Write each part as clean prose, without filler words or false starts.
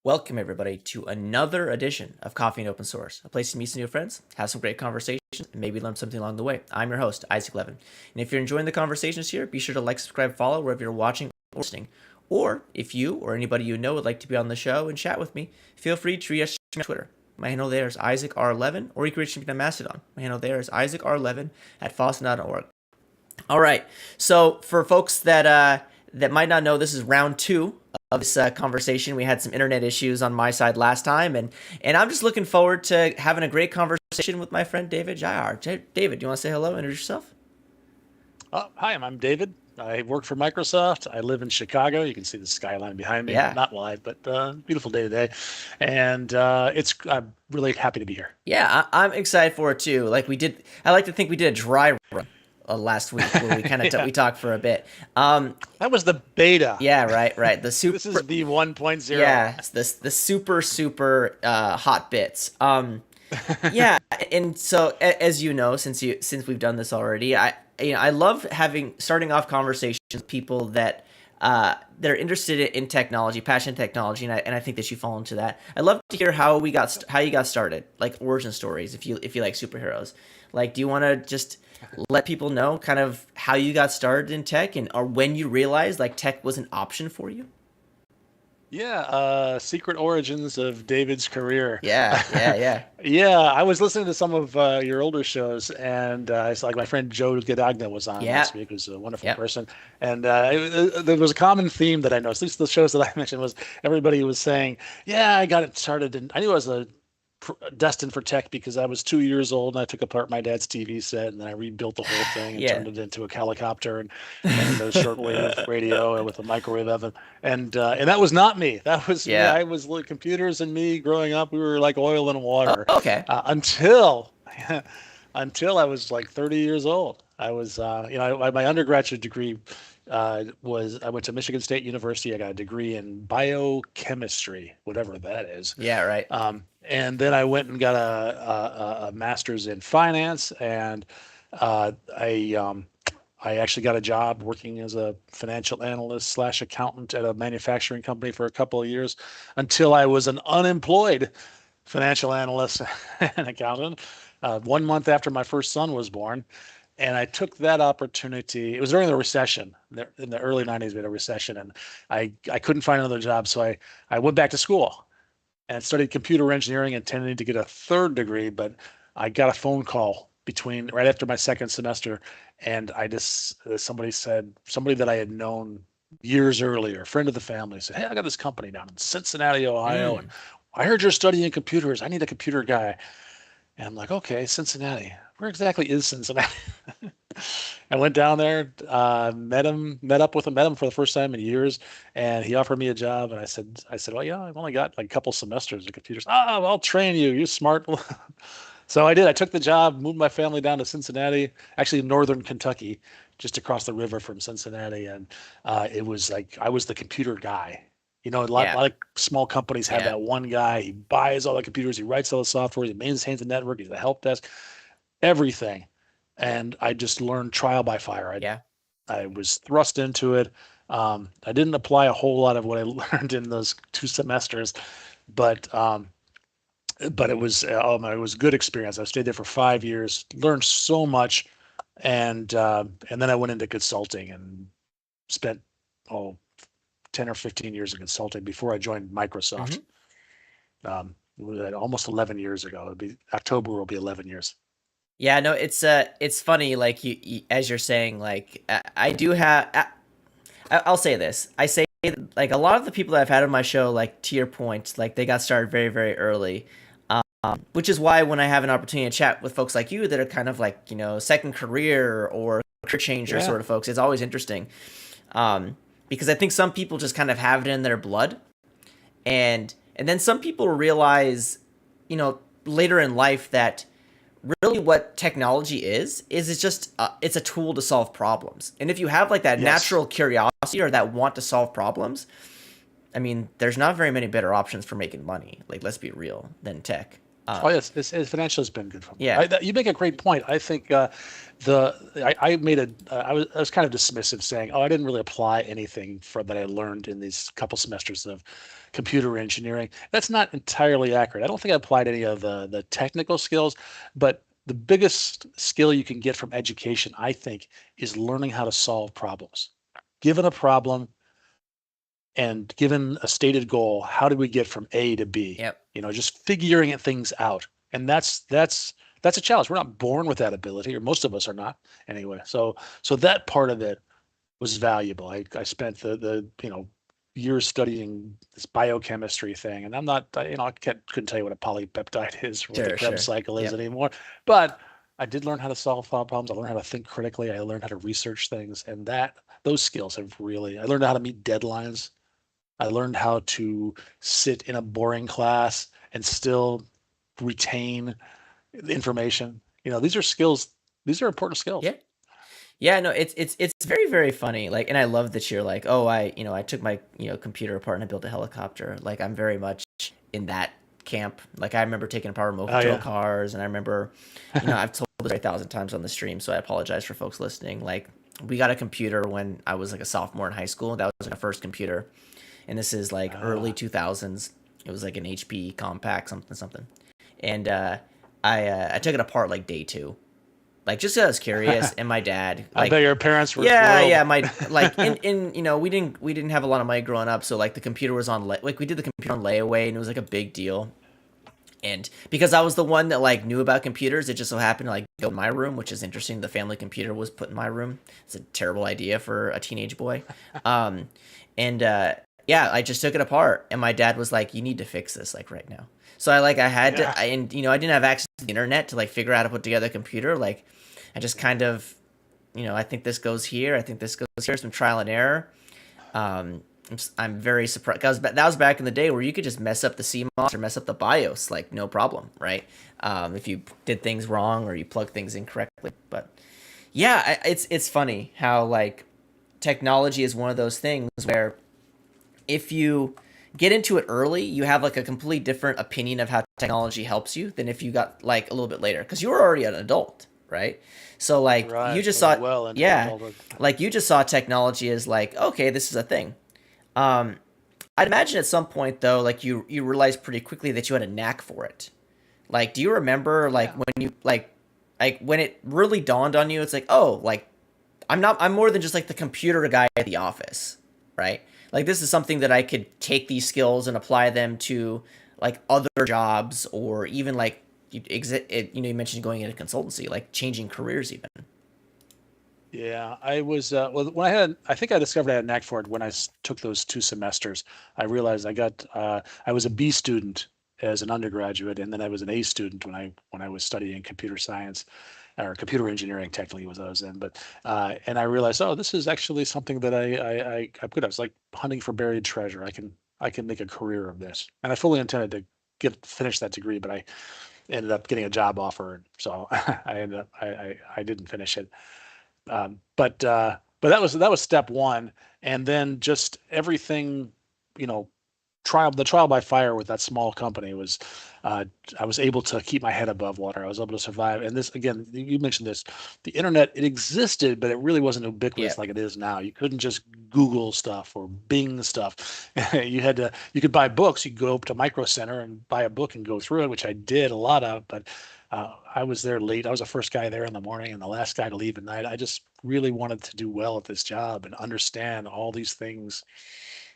Welcome, everybody, to another edition of Coffee and Open Source, a place to meet some new friends, have some great conversations, and maybe learn something along the way. I'm your host, Isaac Levin. And if you're enjoying the conversations here, be sure to like, subscribe, follow wherever you're watching or listening. Or if you or anybody you know would like to be on the show and chat with me, feel free to reach me on Twitter. My handle there is IsaacR11, or you can reach me on Mastodon. My handle there is IsaacR11 at Foston.org. All right, so for folks that might not know, this is round two of this conversation. We had some internet issues on my side last time, and I'm just looking forward to having a great conversation with my friend David Giard. David, do you want to say hello, introduce yourself? Hi, I'm David. I work for Microsoft. I live in Chicago. You can see the skyline behind me. Yeah. Not live, but beautiful day today. And I'm really happy to be here. Yeah, I'm excited for it too. I like to think we did a dry run last week where we kind of Yeah. we talked for a bit. That was the beta. Yeah, right. The super. This is the 1.0. Yeah, it's the super hot bits. Yeah, and so as you know, since we've done this already, I love starting off conversations with people that they're interested in technology, passionate technology, and I think that you fall into that. I'd love to hear how you got started, like origin stories, if you like superheroes. Like, do you want to just let people know kind of how you got started in tech or when you realized like tech was an option for you? Yeah, secret origins of David's career. Yeah. Yeah, I was listening to some of your older shows, and it's like my friend Joe Gadagna was on last week, who's a wonderful person. And there was a common theme that I noticed, at least the shows that I mentioned, was everybody was saying, yeah, I got it started, and I knew I was destined for tech because I was 2 years old and I took apart my dad's TV set and then I rebuilt the whole thing and turned it into a helicopter and a shortwave radio with a microwave oven. And that was not me. That was me. I was like computers and me growing up. We were like oil and water. Okay. Until I was like 30 years old. I was, my undergraduate degree I went to Michigan State University. I got a degree in biochemistry, whatever that is. Yeah, right. And then I went and got a master's in finance, and I actually got a job working as a financial analyst / accountant at a manufacturing company for a couple of years until I was an unemployed financial analyst and accountant 1 month after my first son was born. And I took that opportunity. It was during the recession. In the early 90s, we had a recession, and I couldn't find another job. So I went back to school and studied computer engineering, intending to get a third degree. But I got a phone call right after my second semester, and somebody that I had known years earlier, a friend of the family, said, "Hey, I got this company down in Cincinnati, Ohio, and I heard you're studying computers. I need a computer guy." And I'm like, okay, Cincinnati. Where exactly is Cincinnati? I went down there, met him for the first time in years, and he offered me a job. And I said, well, yeah, I've only got like a couple semesters of computers. Oh, I'll train you. You're smart. So I did. I took the job, moved my family down to Cincinnati, actually northern Kentucky, just across the river from Cincinnati. And it was like I was the computer guy. You know, a lot of small companies have that one guy. He buys all the computers. He writes all the software. He maintains the network. He's the help desk, everything. And I just learned trial by fire. I was thrust into it. I didn't apply a whole lot of what I learned in those 2 semesters, but it was a good experience. I stayed there for 5 years, learned so much, and then I went into consulting and spent 10 or 15 years of consulting before I joined Microsoft. Almost 11 years ago. October will be 11 years. Yeah, no, it's funny. Like you as you're saying, like I do have. I'll say this. I say like a lot of the people that I've had on my show, like to your point, like they got started very, very early. Which is why when I have an opportunity to chat with folks like you that are kind of like, second career or career changer sort of folks, it's always interesting. Because I think some people just kind of have it in their blood, and then some people realize, later in life that really what technology is it's just it's a tool to solve problems. And if you have like that natural curiosity or that want to solve problems, I mean, there's not very many better options for making money. Like, let's be real, than tech. Oh yes, financial has been good for me. Yeah. You make a great point. I think I made I was kind of dismissive, saying, "Oh, I didn't really apply anything for that I learned in these couple semesters of computer engineering." That's not entirely accurate. I don't think I applied any of the technical skills, but the biggest skill you can get from education, I think, is learning how to solve problems. Given a problem, and given a stated goal, how do we get from A to B? Yep. Just figuring things out. And that's a challenge. We're not born with that ability, or most of us are not anyway. So that part of it was valuable. I spent the years studying this biochemistry thing, and I'm not I couldn't tell you what a polypeptide is, or what the Sure. Krebs Sure. cycle is Yep. anymore, but I did learn how to solve problems. I learned how to think critically. I learned how to research things, and those skills have really. I learned how to meet deadlines. I learned how to sit in a boring class and still retain the information. These are skills. These are important skills. Yeah. Yeah, no, it's very very funny. Like, and I love that you're like, oh, I took my computer apart and I built a helicopter. Like, I'm very much in that camp. Like, I remember taking apart remote Oh control yeah. cars, and I remember, I've told this 1,000 times on the stream, so I apologize for folks listening. Like, we got a computer when I was like a sophomore in high school. That was my first computer, and this is like early 2000s. It was like an HP compact something something, and I took it apart like day two, like just 'cause I was curious. And my dad, I bet like, your parents were yeah, thrilled. yeah, my like in we didn't have a lot of money growing up, so like the computer was on like we did the computer on layaway, and it was like a big deal. And because I was the one that like knew about computers, it just so happened to like go in my room, which is interesting. The family computer was put in my room. It's a terrible idea for a teenage boy. Um, and yeah, I just took it apart, and my dad was like, "You need to fix this like right now." So I had Yeah. to, and I didn't have access to the internet to like figure out how to put together a computer. Like, I just kind of, I think this goes here. I think this goes here. Some trial and error. I'm very surprised because that was back in the day where you could just mess up the CMOS or mess up the BIOS, like no problem, right? If you did things wrong or you plug things incorrectly. But yeah, it's funny how like technology is one of those things where if you get into it early, you have like a completely different opinion of how technology helps you than if you got like a little bit later because you were already an adult, right? So like you Right. just I was saw, well into yeah, adulthood. like you just saw technology as like, okay, this is a thing. Um, I'd imagine at some point though, like you realized pretty quickly that you had a knack for it. Like, do you remember like Yeah. when you like when it really dawned on you? It's like, oh, like I'm more than just like the computer guy at the office, right? Like this is something that I could take these skills and apply them to like other jobs or even like you mentioned going into consultancy, like changing careers even. Yeah, I was well when I think I discovered I had a knack for it when took those 2 semesters. I realized I was a B student as an undergraduate, and then I was an A student when I was studying computer science or computer engineering. Technically was I was in, but and I realized, oh, this is actually something that I'm good at. It's like hunting for buried treasure. I can make a career of this, and I fully intended to finish that degree, but I ended up getting a job offer, so I didn't finish it. But that was step one, and then just everything, you know, the trial by fire with that small company was, uh, I was able to keep my head above water. I was able to survive. And this again, you mentioned this, the internet, it existed, but it really wasn't Yeah. ubiquitous like it is now. You couldn't just Google stuff or Bing stuff. You could buy books. You could go up to Micro Center and buy a book and go through it, which I did a lot of, but I was there late. I was the first guy there in the morning and the last guy to leave at night. I just really wanted to do well at this job and understand all these things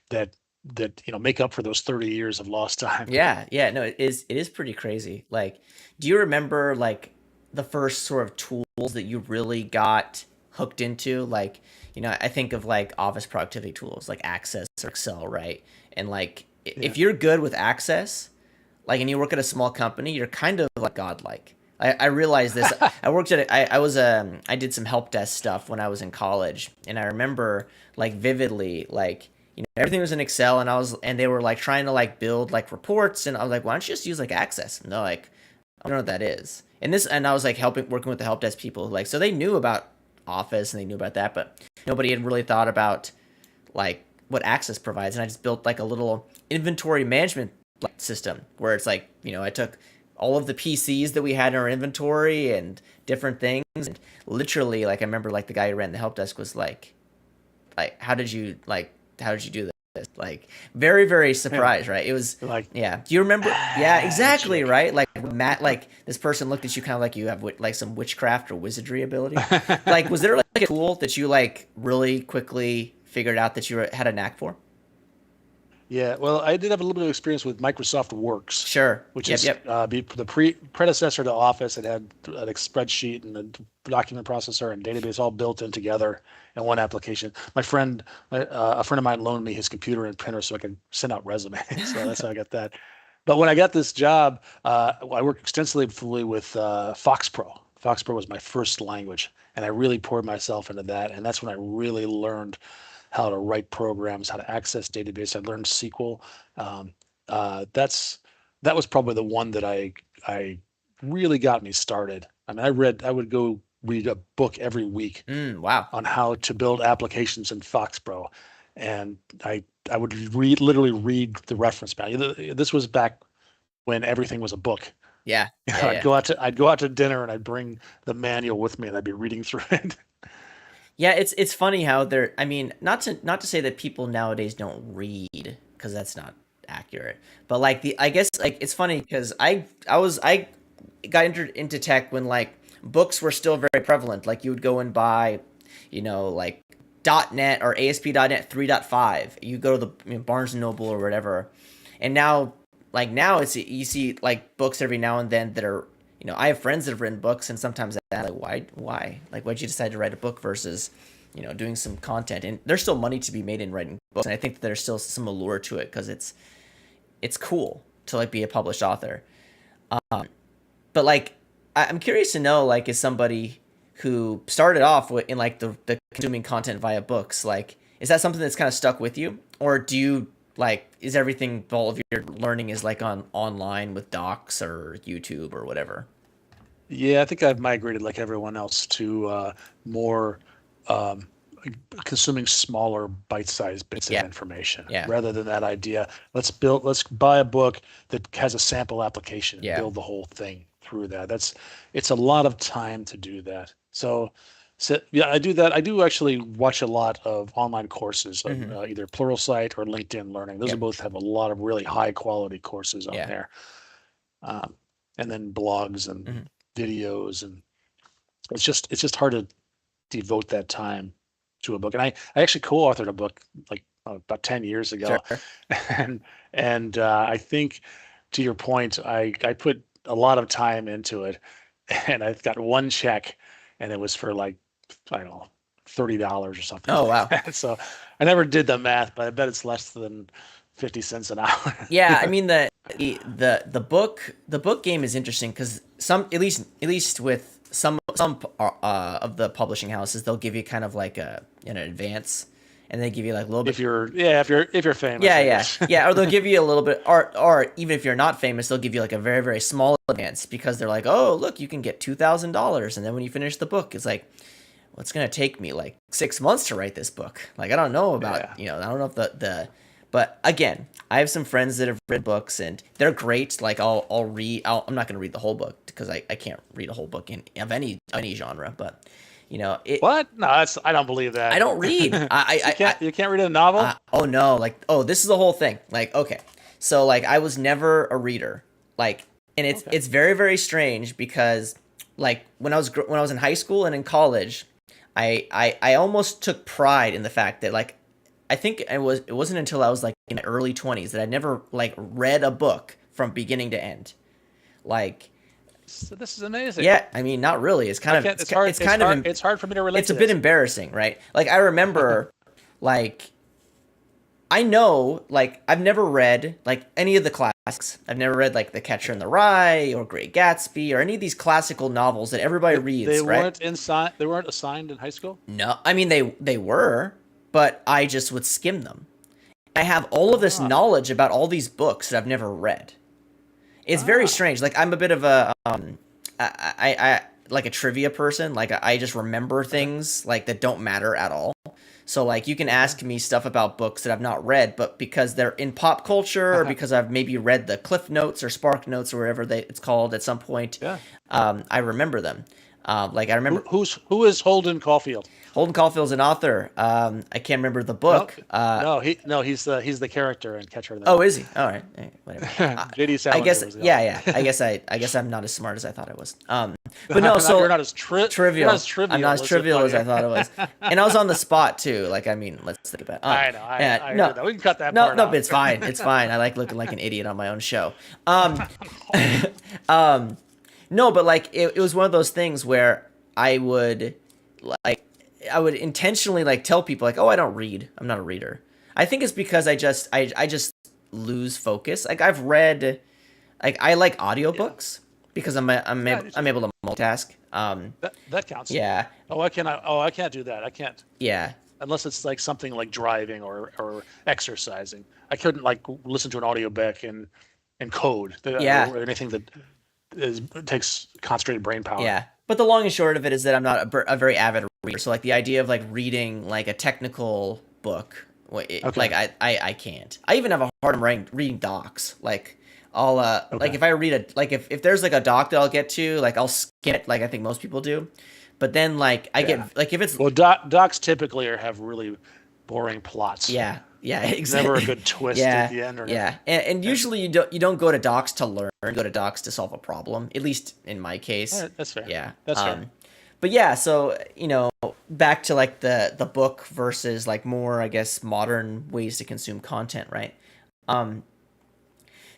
that make up for those 30 years of lost time. Yeah, yeah, no, it is pretty crazy. Like, do you remember like the first sort of tools that you really got hooked into? Like, I think of like office productivity tools like Access or Excel, right? And like Yeah. if you're good with Access, like and you work at a small company, you're kind of like godlike. I realized this. I worked at I did some help desk stuff when I was in college, and I remember like vividly like everything was in Excel, and they were like trying to like build like reports, and I was like, why don't you just use like Access? And they're like, I don't know what that is. And I was like working with the help desk people, like so they knew about Office and they knew about that, but nobody had really thought about like what Access provides. And I just built like a little inventory management like system where it's like I took all of the PCs that we had in our inventory and different things. And literally, like I remember, like the guy who ran the help desk was like how did you do this? Like very very surprised, right? It was Like, yeah. Do you remember? Yeah, exactly, magic. right? Like Matt, like this person looked at you kind of like you have like some witchcraft or wizardry ability. Like, was there like a tool that you like really quickly figured out that had a knack for? Yeah, well, I did have a little bit of experience with Microsoft Works, Sure. which Yep. is Yep. the predecessor to Office. It had a spreadsheet and a document processor and database all built in together in one application. A friend of mine loaned me his computer and printer so I could send out resumes. So that's how I got that. But when I got this job, I worked extensively with FoxPro. FoxPro was my first language, and I really poured myself into that. And that's when I really learned how to write programs, how to access database. I learned SQL. Um, that was probably the one that I really got me started. I mean, I would go read a book every week Wow. on how to build applications in FoxPro, and I would literally read the reference manual. This was back when everything was a book. Yeah. Yeah. I'd Yeah. go out to dinner and I'd bring the manual with me and I'd be reading through it. Yeah, it's funny how they're. I mean, not to say that people nowadays don't read, because that's not accurate. But like I guess like it's funny because I got into tech when like books were still very prevalent. Like you would go and buy, like .NET or ASP.NET 3.5. You go to the Barnes and Noble or whatever, and now it's you see like books every now and then that are I have friends that have written books, and sometimes I like, why? Like, why'd you decide to write a book versus, doing some content? And there's still money to be made in writing books, and I think that there's still some allure to it because it's cool to like be a published author. But like, I'm curious to know, like, as somebody who started off in like the consuming content via books, like, is that something that's kind of stuck with you, or do you like is everything all of your learning is like online with docs or YouTube or whatever? Yeah, I think I've migrated like everyone else to more um, consuming smaller bite-sized bits of Yeah, information yeah, rather than that idea. Let's buy a book that has a sample application and yeah. build the whole thing through that. It's a lot of time to do that. So yeah, I do that. I do actually watch a lot of online courses on Hmm. either Pluralsight or LinkedIn Learning. Those are Yep. both have a lot of really high quality courses on Yeah. there. Um, and then blogs and Hmm. videos, and it's just hard to devote that time to a book. And I actually co-authored a book like about 10 years ago, Sure. and I think to your point, I put a lot of time into it, and I've got one check, and it was for like, I don't know, $30 or something Oh like wow. that. So I never did the math, but I bet it's less than 50 cents an hour. Yeah, I mean the book game is interesting because some at least with some of the publishing houses, they'll give you kind of like an advance, and they give you like a little bit. If you're famous, Yeah, I yeah, guess. yeah. Or they'll give you a little bit, or even if you're not famous, they'll give you like a very very small advance because they're like, oh look, you can get $2,000, and then when you finish the book, it's like, well, it's gonna take me like 6 months to write this book. Like I don't know about Yeah. I don't know if but again, I have some friends that have read books and they're great. Like I'll read. I'm not gonna read the whole book because I can't read a whole book of any genre. But it. What? No, I don't believe I that. don't read. You can't read a novel? Oh no, like oh this is the whole thing. Like okay, so like I was never a reader. Like and Okay. it's very very strange because like when I was in high school and in college, I almost took pride in the fact that like I think it wasn't until I was like in my early 20s that I never like read a book from beginning to end. Like So this is amazing. yeah, I mean not really. It's I kind of can't. It's hard. it's It's kind of hard. It's hard for me to relate it's a to bit this. embarrassing, right? Like I remember like I know, like, I've never read, like, any of the classics. I've never read, like, The Catcher in the Rye or Great Gatsby or any of these classical novels that everybody They reads, right? weren't inside. They weren't assigned in high school. No, I mean, they were, but I just would skim them. I have all of this Ah, knowledge about all these books that I've never read. It's very ah, strange. Like, I'm a bit of like a trivia person. Like, I just remember okay. things, like, that don't matter at all. So like you can ask me stuff about books that I've not read, but because they're in pop culture or because I've maybe read the Cliff Notes or Spark Notes or whatever it's called at some point, Yeah. I remember them. Like I remember Who is Holden Caulfield? Holden Caulfield's an author. I can't remember the No, book. no, he's the character in Catcher in the Oh, Rye. is he? All right, whatever. J.D. I Salinger guess, was the yeah, author. yeah. I guess I'm not as smart as I thought I was. But no, You're so not as you're trivial. not as trivial. I'm not as trivial as I thought it was, and I was on the spot too. Like, I mean, let's think about it. I know. Yeah, I no, heard that. We can cut that no, part no, out. but it's fine. It's fine. I like looking like an idiot on my own show. No, but like it was one of those things where I would like I would intentionally like tell people like, oh, I don't read. I'm not a reader. I think it's because I just lose focus. Like I've read, like I like audiobooks because I'm able to multitask. That counts. Yeah, I can't do that. I can't yeah, unless it's like something like driving or exercising. I couldn't like listen to an audiobook and code Yeah. or anything that takes concentrated brain power. yeah. But the long and short of it is that I'm not a very avid reader. So like the idea of like reading like a technical book, Okay. like I can't. I even have a hard time reading docs. Like I'll like if I read if there's like a doc that I'll get to, like I'll skim it like I think most people do. But then like I get like if it's Well, docs typically have really boring plots. yeah, It's exactly. never a good twist at the end. Or yeah, and usually you don't go to docs to learn. You go to docs to solve a problem. At least in my case. All right, that's fair. Yeah, That's fair. But yeah, so back to like the book versus like more I guess modern ways to consume content, right? Um,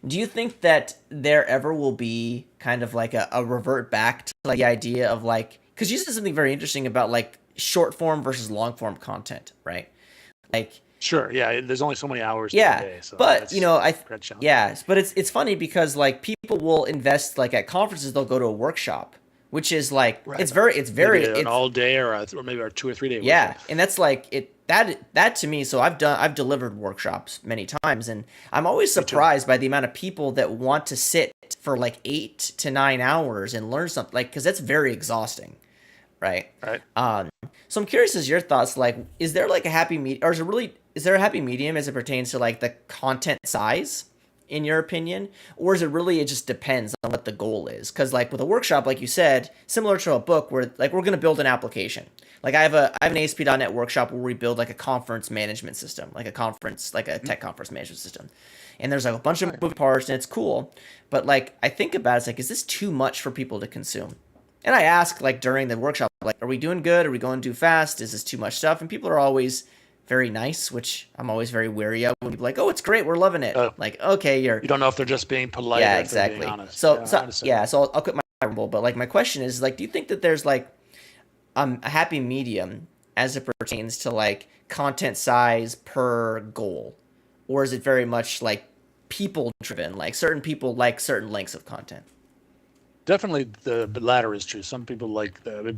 do you think that there ever will be kind of like a revert back to like the idea of like because you said something very interesting about like short form versus long form content, right? Like Sure. Yeah. There's only so many hours in a yeah, day. So but that's great challenge. yeah, but it's funny because like people will invest like at conferences they'll go to a workshop, which is like Right. it's very Maybe an it's all day or maybe a 2 or 3 day yeah, workshop. and that's like that to me. So I've delivered workshops many times, and I'm always surprised by the amount of people that want to sit for like 8 to 9 hours and learn something like because that's very exhausting, right? Right. So I'm curious as your thoughts like is there like a happy medium or is there a happy medium as it pertains to like the content size in your opinion or is it just depends on what the goal is because like with a workshop like you said similar to a book where like we're going to build an application like I have an ASP.NET workshop where we build like a conference management system like a tech conference management system and there's like a bunch of moving parts and it's cool but like I think about it, it's like is this too much for people to consume and I ask like during the workshop, like, are we doing good? Are we going too fast? Is this too much stuff? And people are always very nice, which I'm always very wary of. When people are like, oh, it's great, we're loving it. Like, okay, You don't know if they're just being polite yeah, or if they're being exactly. honest. So, Yeah, I so understand. yeah, so I'll quit my rumble. But like, my question is like, do you think that there's like a happy medium as it pertains to like content size per goal, or is it very much like people driven? Like certain people like certain lengths of content. Definitely the latter is true. Some people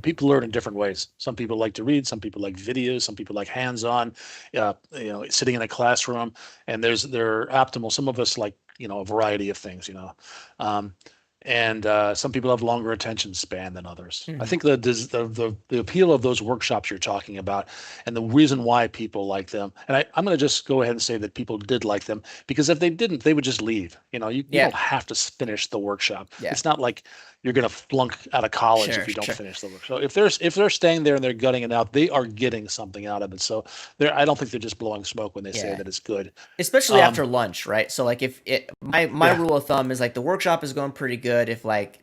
people learn in different ways. Some people like to read, some people like videos, some people like hands-on, sitting in a classroom, and they're optimal. Some of us like, a variety of things, Um, and some people have longer attention span than others. I think the appeal of those workshops you're talking about, and the reason why people like them, and I'm going to just go ahead and say that people did like them because if they didn't, they would just leave. You Yeah. don't have to finish the workshop. Yeah. It's not like you're going to flunk out of college Sure, if you don't sure. finish the work. So if they're staying there and they're gutting it out, they are getting something out of it. So I don't think they're just blowing smoke when they say Yeah. that it's good. Especially after lunch, right? So like if it my Yeah. rule of thumb is like the workshop is going pretty good if like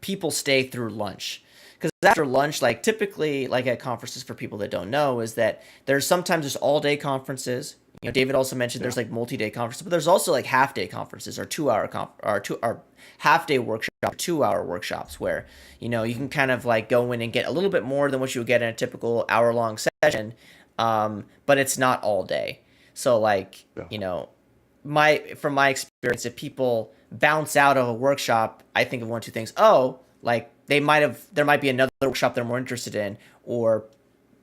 people stay through lunch. Because after lunch, like typically like at conferences for people that don't know is that there's sometimes there's all day conferences. David also mentioned there's like multi-day conferences, but there's also like half-day conferences or 2 hour or half-day workshops, 2 hour workshops where you can kind of like go in and get a little bit more than what you would get in a typical hour-long session, but it's not all day. So like from my experience, if people bounce out of a workshop, I think of one or two things. Oh, like there might be another workshop they're more interested in, or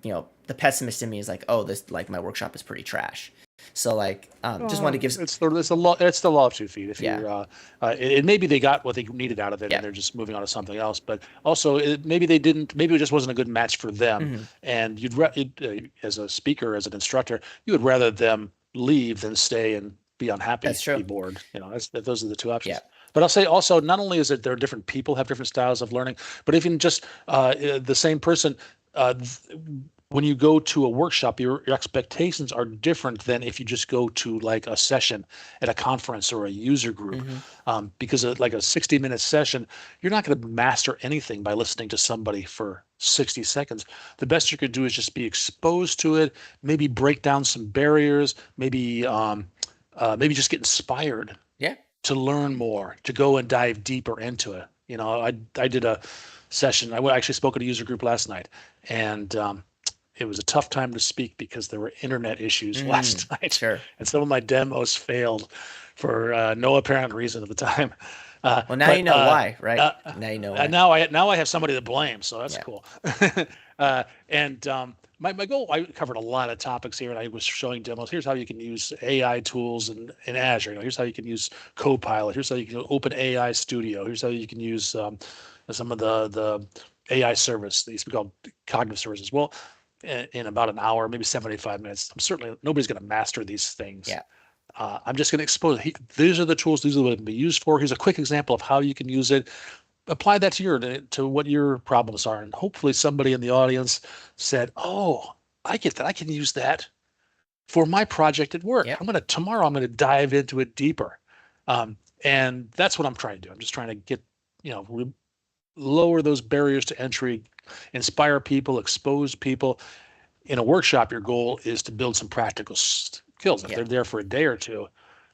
the pessimist in me is like, oh, this like my workshop is pretty trash. So like, just wanted to give, It's the law of 2 feet. If yeah, you're, maybe they got what they needed out of it, yeah, and they're just moving on to something else. But also, maybe they didn't. Maybe it just wasn't a good match for them. hmm, And as a speaker, as an instructor, you would rather them leave than stay and be that's unhappy, true. be bored. Those are the two Yeah, options. But I'll say also, not only is it there are different people have different styles of learning, but even just the same person. Uh, when you go to a workshop, your expectations are different than if you just go to like a session at a conference or a user group. hmm, Because like a 60-minute session, you're not going to master anything by listening to somebody for 60 seconds. The best you could do is just be exposed to it, maybe break down some barriers, maybe just get inspired yeah, to learn more, to go and dive deeper into it. I did a session. I actually spoke at a user group last night, and it was a tough time to speak because there were internet issues mm, last night, sure. and some of my demos failed for no apparent reason at the time. Well, now you But know why, right? uh, Now you know and why. now I have somebody to blame, so that's Yeah, cool. And my goal, I covered a lot of topics here, and I was showing demos. Here's how you can use AI tools in Azure. Here's how you can use Copilot. Here's how you can open AI Studio. Here's how you can use some of the AI service. These used to be called cognitive services. Well, in about an hour, maybe 75 minutes, I'm certainly nobody's going to master these things. yeah, I'm just going to expose. These are the tools. These are what it can be used for. Here's a quick example of how you can use it. Apply that to what your problems are, and hopefully somebody in the audience said, "Oh, I get that. I can use that for my project at work. yep, Tomorrow. I'm gonna dive into it deeper." And that's what I'm trying to do. I'm just trying to get lower those barriers to entry, inspire people, expose people. In a workshop, your goal is to build some practical skills. If yeah, they're there for a day or two,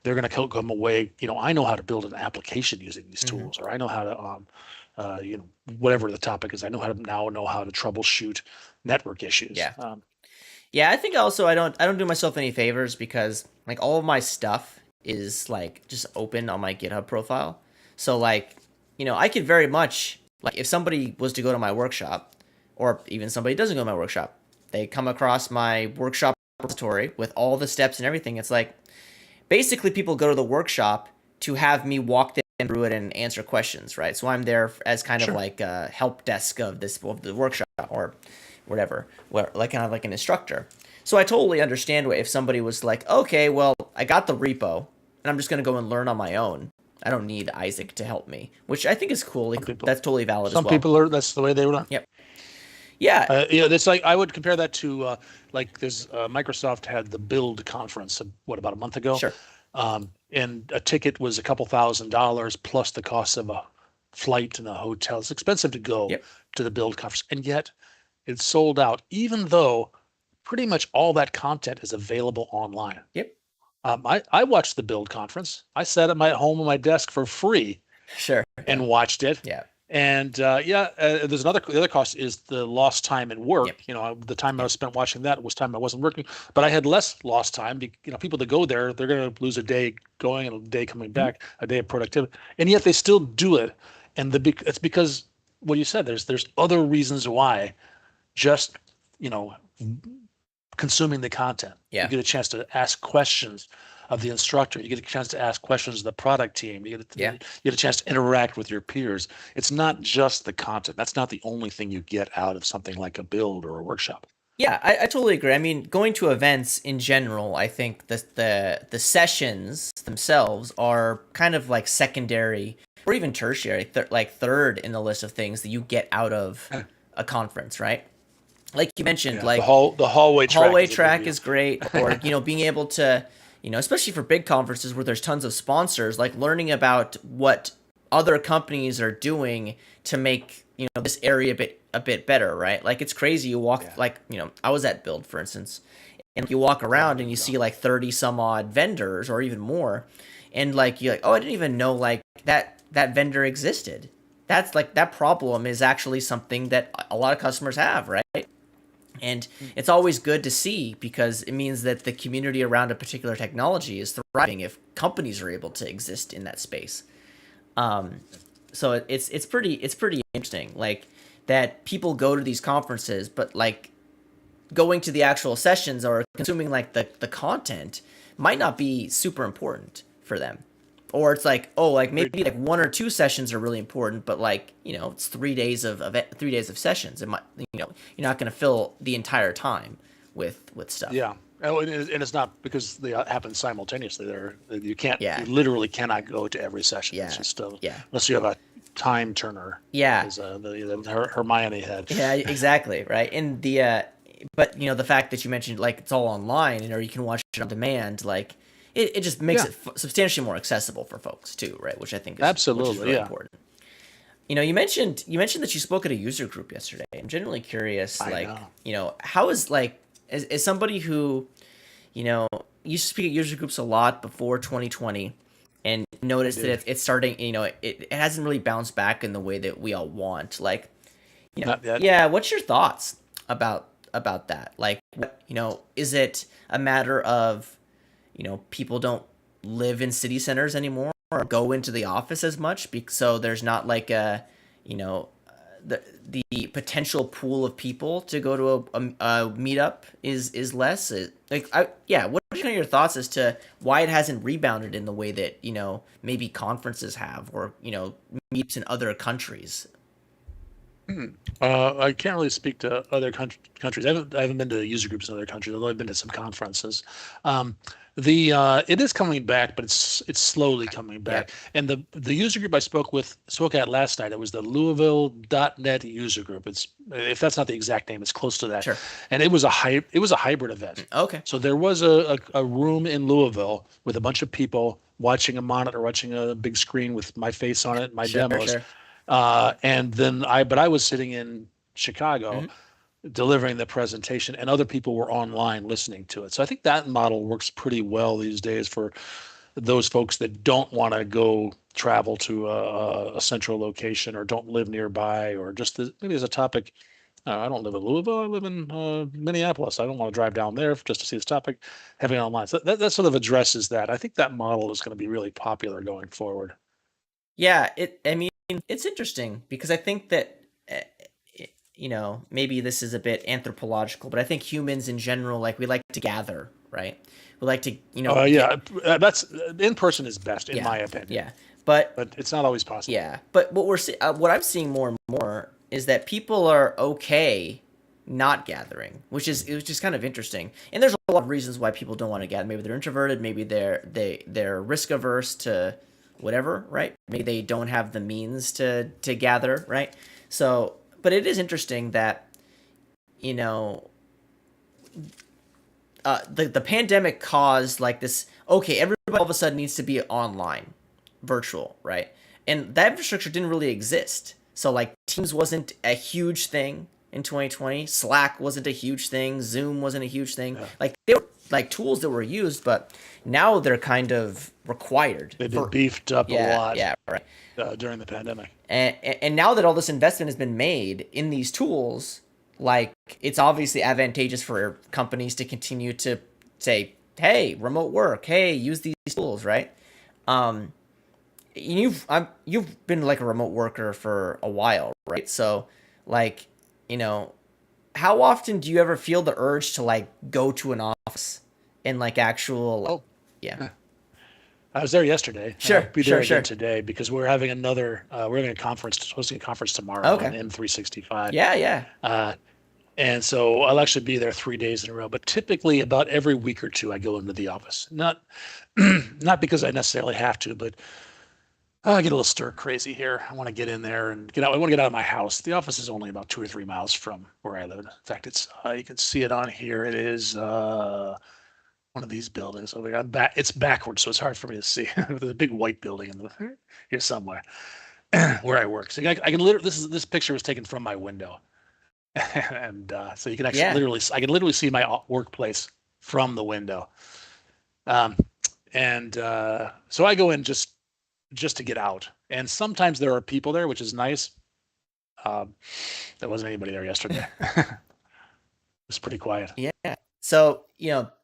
they're going to come away. I know how to build an application using these hmm, tools, or I know how to, whatever the topic is. I know how to troubleshoot network issues. yeah. Yeah, I think also I don't do myself any favors because like all of my stuff is like just open on my GitHub profile. So like, I could very much like if somebody was to go to my workshop or even somebody doesn't go to my workshop, they come across my workshop repository with all the steps and everything. It's like basically people go to the workshop to have me walk them through it and answer questions, right? So I'm there as kind of Sure. like a help desk of the workshop or whatever, where like kind of like an instructor. So I totally understand if somebody was like, okay, well, I got the repo and I'm just gonna go and learn on my own. I don't need Isaac to help me, which I think is cool. Some people, That's totally valid as some well. people are. That's the way they run. Yep. Yeah. It's like I would compare that to like there's Microsoft had the Build conference about a month ago, Sure. and a ticket was a couple $1,000 plus the cost of a flight and a hotel. It's expensive to go Yep. to the Build conference, and yet it's sold out, even though pretty much all that content is available online. Yep. I watched the Build conference. I sat at my home on my desk for free Sure. Yeah. and watched it. Yeah. And there's the other cost is the lost time and work. Yep. The time I Yep. spent watching that was time I wasn't working, but I had less lost time. People that go there, they're going to lose a day going and a day coming Mhm. back, a day of productivity, and yet they still do it. And it's because what you said. There's other reasons why. Just you know consuming the content. You Yeah. get a chance to ask questions of the instructor. You get a chance to ask questions of the product team. Yeah. You get a chance to interact with your peers. It's not just the content. That's not the only thing you get out of something like a build or a workshop. Yeah, I totally agree. I mean, going to events in general, I think the sessions themselves are kind of like secondary or even tertiary, like third in the list of things that you get out of a conference, right? Like you mentioned, Yeah, like the hallway track hallway is a big track deal. is great, or being able to, especially for big conferences where there's tons of sponsors, like learning about what other companies are doing to make this area a bit better, right? Like it's crazy. You walk Yeah, like I was at Build, for instance, and you walk yeah, around there and you you go. see like 30 some odd vendors or even more, and like you're like, oh, I didn't even know like that vendor existed. That's like that problem is actually something that a lot of customers have, right? And it's always good to see because it means that the community around a particular technology is thriving if companies are able to exist in that space. Um, so it's pretty interesting, like that people go to these conferences, but like going to the actual sessions or consuming like the content might not be super important for them. Or it's like, oh, like Very maybe like one or two sessions are really important, but like, it's 3 days of 3 days of sessions. It might, you're not going to fill the entire time with stuff. Yeah. Oh, and it's not because they happen simultaneously. You Yeah, literally cannot go to every session. It's yeah, just yeah, unless you have a time turner, yeah, as Hermione had. yeah, exactly, right. And but the fact that you mentioned like it's all online or you can watch it on demand, like it just makes Yeah, it substantially more accessible for folks too, right? Which I think is which is absolutely. really Yeah, important. You mentioned that you spoke at a user group yesterday. I'm genuinely curious, I like, know. how is like as somebody who, you know, used to speak at user groups a lot before 2020 and I noticed that did. it's starting, it hasn't really bounced back in the way that we all want. Like, Not yet. yeah, what's your thoughts about that? Like, is it a matter of, people don't live in city centers anymore or go into the office as much, so there's not like a, you know, the potential pool of people to go to a meetup is less. Yeah. What are your thoughts as to why it hasn't rebounded in the way that maybe conferences have or meetups in other countries? I can't really speak to other countries. I haven't been to user groups in other countries, although I've been to some conferences. Um, the It is coming back, but it's slowly coming Yeah. back. And the user group I spoke at last night, it was the Louisville.net user group. It's if that's not the exact name, it's close to that. Sure. And it was a hybrid event. Okay. So there was a room in Louisville with a bunch of people watching a monitor, watching a big screen with my face on it, my Sure. demos. Sure. And then I was sitting in Chicago Hmm. delivering the presentation, and other people were online listening to it. So I think that model works pretty well these days for those folks that don't want to go travel to a central location or don't live nearby, or just maybe as a topic. I don't live in Louisville. I live in Minneapolis. I don't want to drive down there just to see this topic. Having it online, so that sort of addresses that. I think that model is going to be really popular going forward. Yeah. I mean, it's interesting because I think that. uh, maybe this is a bit anthropological, but I think humans in general, like we like to gather, right? We like to, get, Yeah, that's in person is best in yeah, my opinion, yeah. But but it's not always possible. yeah, but what I'm seeing more and more is that people are okay not gathering, which is kind of interesting. And there's a lot of reasons why people don't want to gather. Maybe they're introverted. Maybe they're risk averse to whatever, right? Maybe they don't have the means to gather, right? So, but it is interesting that you know the pandemic caused like this. Okay, everybody all of a sudden needs to be online, virtual, right? And that infrastructure didn't really exist. So like Teams wasn't a huge thing in 2020. Slack wasn't a huge thing. Zoom wasn't a huge thing. Yeah. Like they were like tools that were used, but now they're kind of required They've been for. beefed up a Yeah, lot yeah, right. during the pandemic. And now that all this investment has been made in these tools, like it's obviously advantageous for companies to continue to say, "Hey, remote work. Hey, use these tools." Right? Um, you've been like a remote worker for a while, right? So, like, you know, how often do you ever feel the urge to like go to an office and like actual, Oh, yeah, yeah. I was there yesterday, and I'll sure, be there sure, again sure, today because we're having a conference, hosting a conference tomorrow on okay, M365. yeah, yeah, Uh, and so I'll actually be there 3 days in a row. But typically, about every week or two, I go into the office. Not because I necessarily have to, but I get a little stir crazy here. I want to get in there and get out. I want to get out of my house. The office is only about 2 or 3 miles from where I live. In fact, it's you can see it on here. It is one of these buildings over here. It's backwards, so it's hard for me to see. There's a big white building in here somewhere where I work. So I can literally this picture was taken from my window, and so you can actually yeah. I can literally see my workplace from the window. Um, and so I go in just to get out. And sometimes there are people there, which is nice. Um, there wasn't anybody there yesterday. It was pretty quiet. Yeah. So,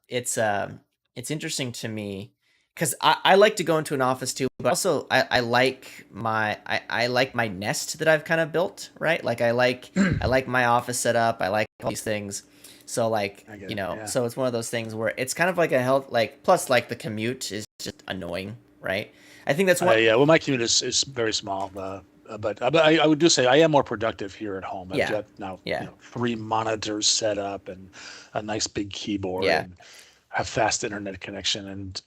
it's interesting to me because I like to go into an office too, but also I like my nest that I've kind of built, right? Like I like my office setup. I like all these things. So like, I get it. Yeah. so it's one of those things where it's kind of like a health, like, plus like the commute is just annoying, right? I think that's one. Yeah. Well, my commute is very small, but I would do say I am more productive here at home. I've Yeah. got now, Yeah. 3 monitors set up and a nice big keyboard Yeah. and have fast internet connection and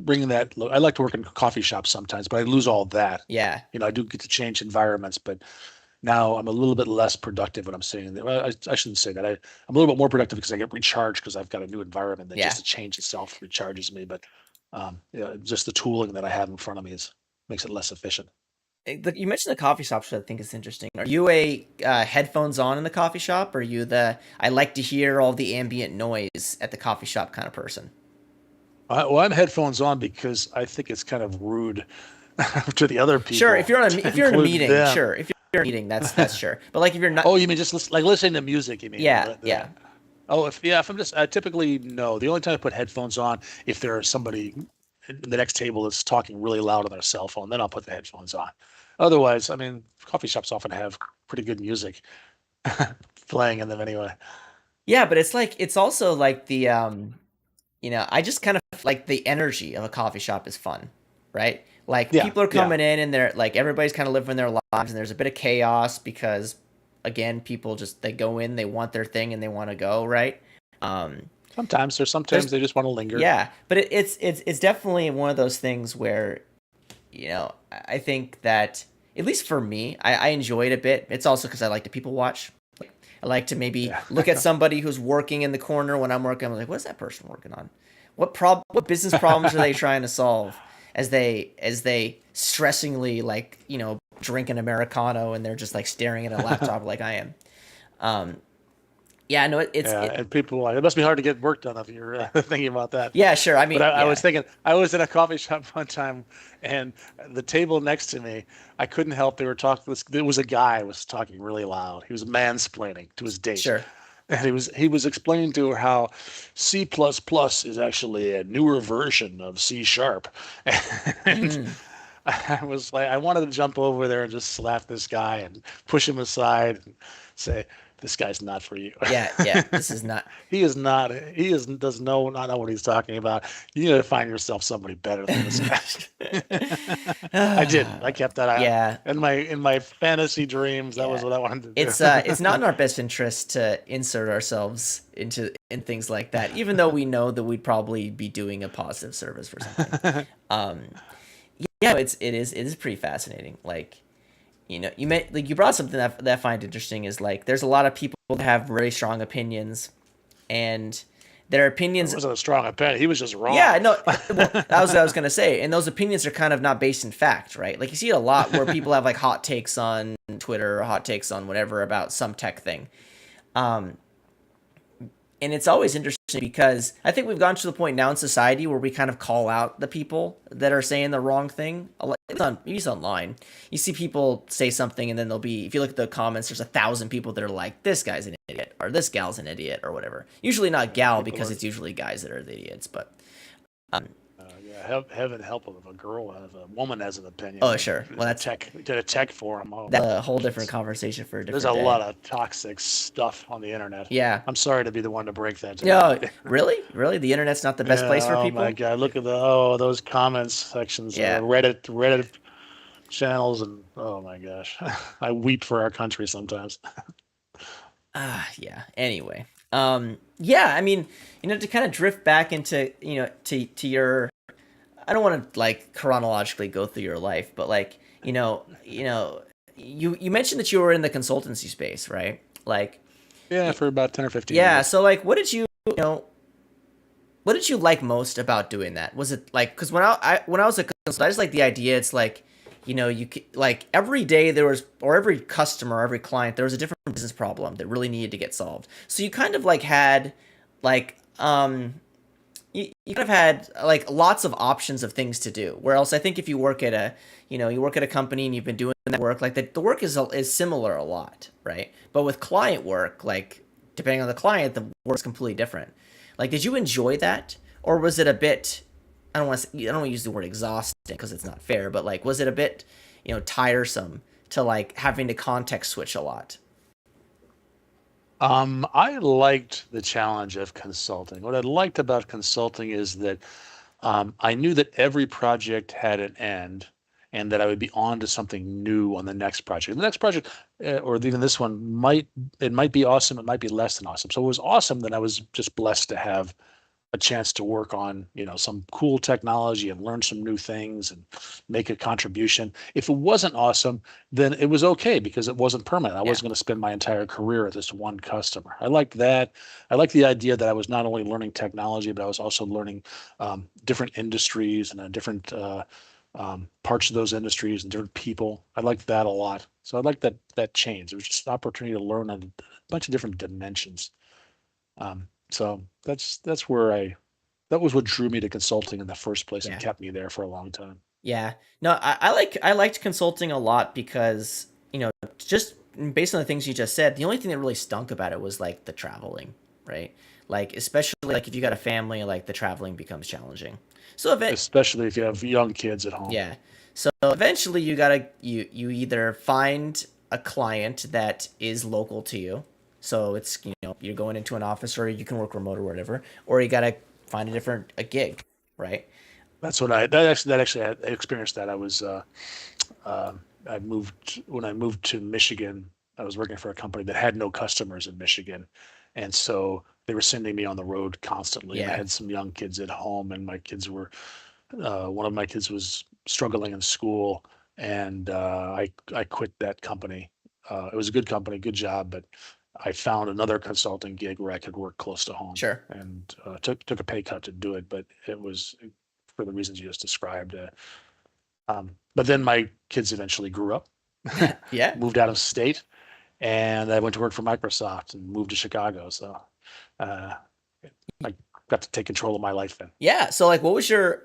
bringing that. I like to work in coffee shops sometimes, but I lose all that. Yeah. I do get to change environments, but now I'm a little bit less productive when I'm saying that. Well, I shouldn't say that. I'm a little bit more productive because I get recharged because I've got a new environment that Yeah. just the change itself recharges me. But just the tooling that I have in front of me makes it less efficient. You mentioned the coffee shop, which I think is interesting. Are you a headphones on in the coffee shop, or are you the I like to hear all the ambient noise at the coffee shop kind of person? Well, I'm headphones on because I think it's kind of rude to the other Sure, people to if you're in a include meeting, them. sure. If you're in a meeting, that's sure. But like if you're not, Oh, you mean just like listening to music? You mean yeah, yeah, that? Oh, if I'm just typically no. The only time I put headphones on if there's somebody the next table is talking really loud on their cell phone, then I'll put the headphones on. Otherwise, I mean, coffee shops often have pretty good music playing in them anyway. yeah. But it's like it's also like the I just kind of like the energy of a coffee shop is fun, right? Like Yeah, people are yeah. coming in and they're like everybody's kind of living their lives and there's a bit of chaos because again, people just they go in, they want their thing and they want to go, right? Um, Sometimes there's they just want to linger. yeah, but it's definitely one of those things where I think that at least for me, I enjoy it a bit. It's also because I like to people watch. I like to maybe Yeah. look at somebody who's working in the corner when I'm working. I'm like, what's that person working on? What business problems are they trying to solve as they stressingly like drink an americano and they're just like staring at a laptop like I am. Um, yeah, no, Yeah, and people, it must be hard to get work done if you're thinking about that. yeah, sure. I But mean, I was yeah, thinking, I was in a coffee shop one time, and the table next to me, I couldn't help. They were talking. There was a guy who was talking really loud. He was mansplaining to his date, sure. and he was explaining to her how C++ plus plus is actually a newer version of C sharp, and Mm, I was like, I wanted to jump over there and just slap this guy and push him aside and say, "This guy's not for you." yeah, yeah. This is not. He is not. He is does know not know what he's talking about. You need to find yourself somebody better than this guy. I didn't. I kept that out Yeah, in my fantasy dreams. That was yeah. what I wanted to do. It's not in our best interest to insert ourselves in things like that, even though we know that we'd probably be doing a positive service for something. Um, yeah, it is pretty fascinating. Like, you brought something that I find interesting is like there's a lot of people that have very strong opinions, and their It opinions. wasn't a strong opinion. He was just Yeah, wrong. no, well, that was what I was gonna say, and those opinions are kind of not based in fact, right? Like you see it a lot where people have like hot takes on Twitter or hot takes on whatever about some tech thing. Um, and it's always interesting because I think we've gone to the point now in society where we kind of call out the people that are saying the wrong thing. It's online. You see people say something, and then there'll be, if you look at the comments, there's 1,000 people that are like, "This guy's an idiot," or "This gal's an idiot," or whatever. Usually not gal People because are. it's usually guys that are the idiots. But um, Yeah, heaven help if a girl has a woman has an opinion oh sure, well in a that's tech forum. Oh that's my a whole different gracious. conversation for a There's a different day. lot of toxic stuff on the internet. Yeah. I'm sorry to be the one to break that to you. No, really, the internet's not the best Yeah, place for oh my people. God. Look at those comments sections, Yeah. Reddit channels, and oh my gosh. I weep for our country sometimes. Yeah. Anyway, yeah. I mean, to kind of drift back into, to your. I don't want to like chronologically go through your life, but like, you mentioned that you were in the consultancy space, right? Like, Yeah, for about 10 or 15 yeah. years. So like, what did you like most about doing that? Was it like because when I was a consultant, I just like the idea. It's like, like every day there was, or every customer, every client, there was a different business problem that really needed to get solved. So you kind of like had like you kind of had like lots of options of things to do. Where else I think if you work at you work at a company and you've been doing that work, like the work is similar a lot, right? But with client work, like depending on the client, the work's completely different. Like, did you enjoy that, or was it a bit I don't want to use the word exhausting because it's not fair, but like was it a bit, tiresome to like having to context switch a lot? I liked the challenge of consulting. What I liked about consulting is that I knew that every project had an end and that I would be on to something new on the next project. The next project, or even this one, might be awesome. It might be less than awesome. So it was awesome that I was just blessed to have a chance to work on, some cool technology and learn some new things and make a contribution. If it wasn't awesome, then it was okay because it wasn't permanent. I Yeah, wasn't going to spend my entire career at this one customer. I liked that. I liked the idea that I was not only learning technology, but I was also learning different industries and different parts of those industries and different people. I liked that a lot. So I liked that change. It was just an opportunity to learn a bunch of different dimensions. So that's where that was what drew me to consulting in the first place and yeah, kept me there for a long time. yeah. No, I liked consulting a lot because just based on the things you just said, the only thing that really stunk about it was like the traveling, right? Like especially like if you got a family, like the traveling becomes challenging. So if it, Especially if you have young kids at home. Yeah. So eventually you either find a client that is local to you. So it's you're going into an office or you can work remote or whatever, or you gotta find a gig, right? That's what that actually I experienced that. Uh, I moved when I moved to Michigan. I was working for a company that had no customers in Michigan, and so they were sending me on the road constantly. And I Yeah, had some young kids at home, and one of my kids was struggling in school, and I quit that company. It was a good company, good job, but I found another consulting gig where I could work close to home, sure. and took a pay cut to do it, but it was for the reasons you just described. But then my kids eventually grew up, Yeah. moved out of state, and I went to work for Microsoft and moved to Chicago. So uh, I got to take control of my life then. Yeah. So like what was your,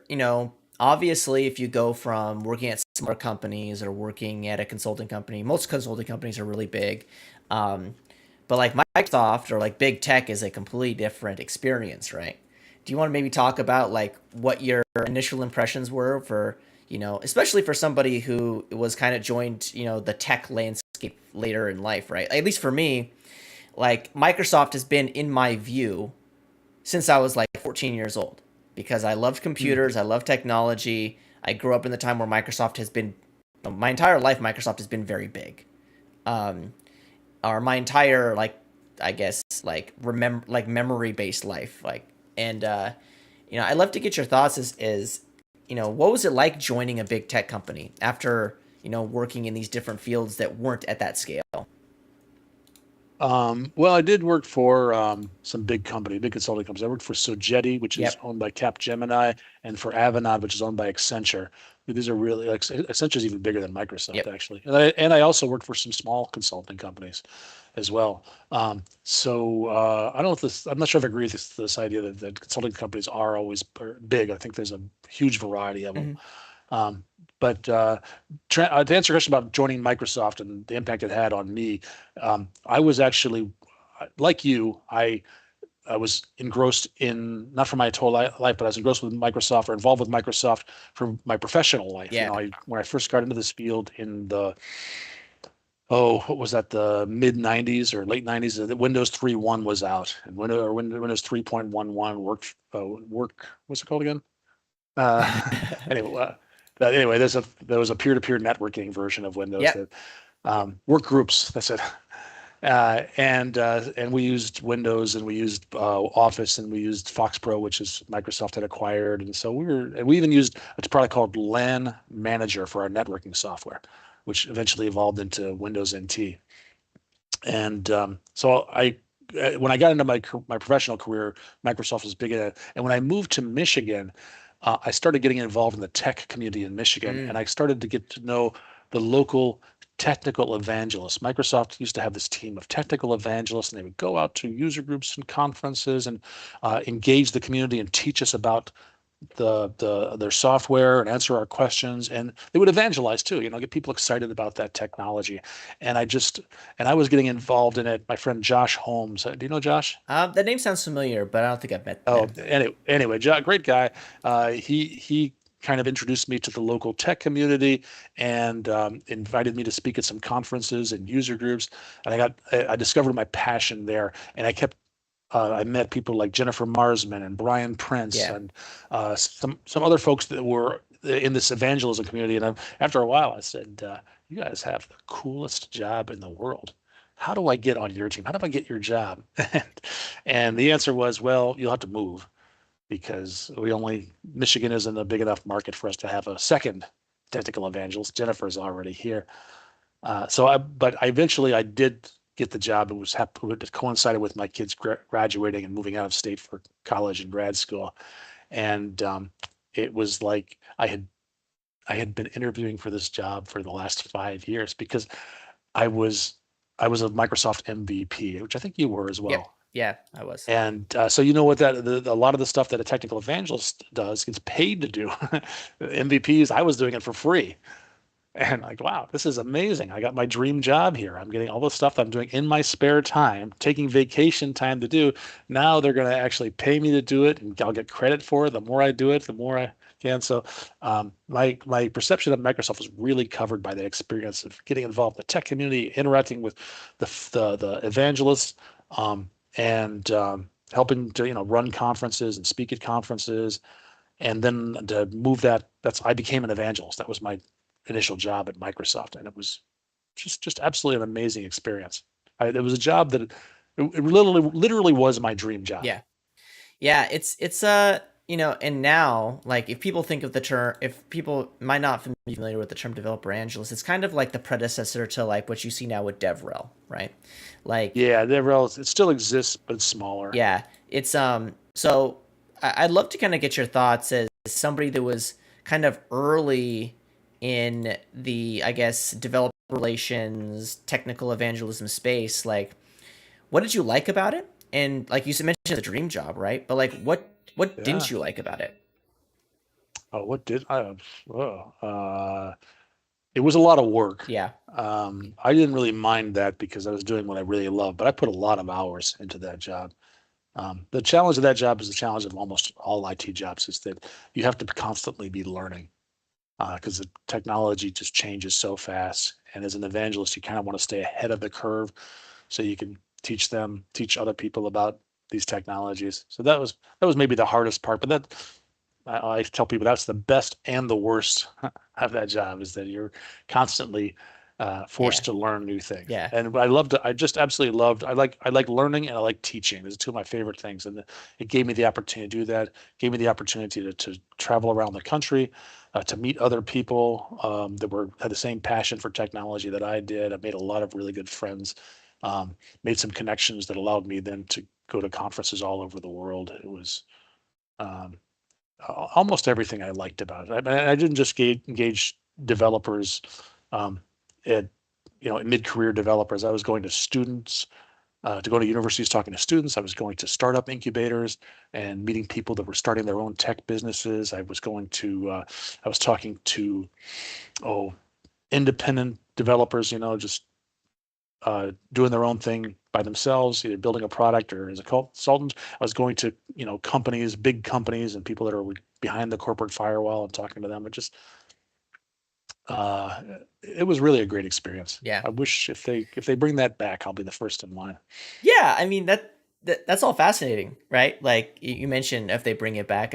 obviously if you go from working at smaller companies or working at a consulting company, most consulting companies are really big. Um, but like Microsoft or like big tech is a completely different experience, right? Do you want to maybe talk about like what your initial impressions were for, especially for somebody who was kind of joined, the tech landscape later in life, right? At least for me, like Microsoft has been in my view since I was like 14 years old because I loved Mm. computers, I love technology. I grew up in the time where Microsoft has been my entire life Microsoft has been very big. Um or my entire like I guess like remember like memory based life like and I'd love to get your thoughts is what was it like joining a big tech company after working in these different fields that weren't at that scale. Well, I did work for some big consulting companies. I worked for Sogeti, which is Yep. owned by Capgemini, and for Avanade, which is owned by Accenture. These are really like Accenture is even bigger than Microsoft, Yep. actually. And I also worked for some small consulting companies as well. I don't know if this. I'm not sure if I agree with this idea that consulting companies are always big. I think there's a huge variety of them. Mm-hmm. Um, but to answer your question about joining Microsoft and the impact it had on me, I was actually like you. I was engrossed in not for my whole life, but I was engrossed with Microsoft or involved with Microsoft for my professional life. Yeah. When I first got into this field in the what was that, the mid 90s or late 90s, the Windows 3.1 was out, and Windows 3.11 what's it called again? Anyway, there was a peer-to-peer networking version of Windows Yep. that work groups. That's it. And we used Windows and we used Office and we used Fox Pro, which is Microsoft had acquired. And so we even used a product called LAN Manager for our networking software, which eventually evolved into Windows NT. And when I got into my professional career, Microsoft was big in it. And when I moved to Michigan, I started getting involved in the tech community in Michigan, and Mm. I started to get to know the local technical evangelists. Microsoft used to have this team of technical evangelists, and they would go out to user groups and conferences and engage the community and teach us about their software and answer our questions, and they would evangelize too, get people excited about that technology. And I was getting involved in it. My friend Josh Holmes, do you know Josh? That name sounds familiar, but I don't think I've met Oh, him. anyway, great guy. He kind of introduced me to the local tech community and invited me to speak at some conferences and user groups. And I discovered my passion there. And I met people like Jennifer Marsman and Brian Prince Yeah, and some other folks that were in this evangelism community. And after a while, I said, "You guys have the coolest job in the world. How do I get on your team? How do I get your job?" And the answer was, "Well, you'll have to move because Michigan isn't a big enough market for us to have a second technical evangelist. Jennifer's already here." But eventually I did get the job. It coincided with my kids graduating and moving out of state for college and grad school. And it was like I had been interviewing for this job for the last 5 years because I was I was a Microsoft MVP, which I think you were as yep, well. yeah, I was. And so you know what a lot of the stuff that a technical evangelist does gets paid to do. MVPs, I was doing it for free. And like, wow, this is amazing. I got my dream job here. I'm getting all the stuff that I'm doing in my spare time, taking vacation time to do. Now they're going to actually pay me to do it, and I'll get credit for it. The more I do it, the more I can. So my perception of Microsoft was really covered by that experience of getting involved in the tech community, interacting with the evangelists, and helping to run conferences and speak at conferences, and then to move I became an evangelist. That was my initial job at Microsoft, and it was just absolutely an amazing experience. It was a job that it literally was my dream job. Yeah, yeah, it's and now, like, if people think of the term, if people might not be familiar with the term developer evangelist, it's kind of like the predecessor to like what you see now with DevRel, right? Like, Yeah, it still exists, but it's smaller. yeah, it's so I'd love to kind of get your thoughts as somebody that was kind of early in the, I guess, developer relations, technical evangelism space. Like, what did you like about it? And like you mentioned, it's a dream job, right? But like, what Yeah. didn't you like about it? Oh, what did I? Oh, it was a lot of work. Yeah, I didn't really mind that because I was doing what I really loved, but I put a lot of hours into that job. The challenge of that job is the challenge of almost all IT jobs is that you have to constantly be learning because the technology just changes so fast. And as an evangelist, you kind of want to stay ahead of the curve so you can teach other people about these technologies. So that was maybe the hardest part. But I tell people that's the best and the worst of that job is that you're constantly yeah, forced to learn new things. yeah, And I just absolutely loved. I like learning and I like teaching. Those are two of my favorite things. And it gave me the opportunity to do that. Gave me the opportunity to travel around the country, to meet other people that had the same passion for technology that I did. I made a lot of really good friends. Made some connections that allowed me then to go to conferences all over the world. It was um, almost everything I liked about it. I didn't just engage developers um, at mid-career developers. I was going to students to go to universities talking to students. I was going to startup incubators and meeting people that were starting their own tech businesses. I was talking to oh independent developers, just doing their own thing by themselves, either building a product or as a consultant. I was going to, companies, big companies, and people that are behind the corporate firewall and talking to them. Uh, it was really a great experience. yeah, I wish if they bring that back, I'll be the first in line. yeah. I mean that's all fascinating, right? Like you mentioned, if they bring it back,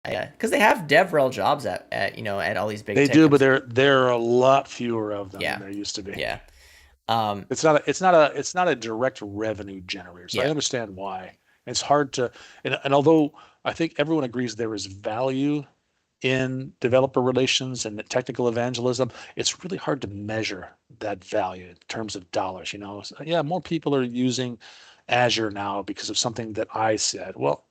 because they have DevRel jobs at all these big They tech do, but companies. there are a lot fewer of them than Yeah, there used to be. yeah, um, It's not a direct revenue generator. So I yeah, understand why. It's hard to, and although I think everyone agrees there is value in developer relations and technical evangelism, it's really hard to measure that value in terms of dollars. So, yeah, more people are using Azure now because of something that I said. Well,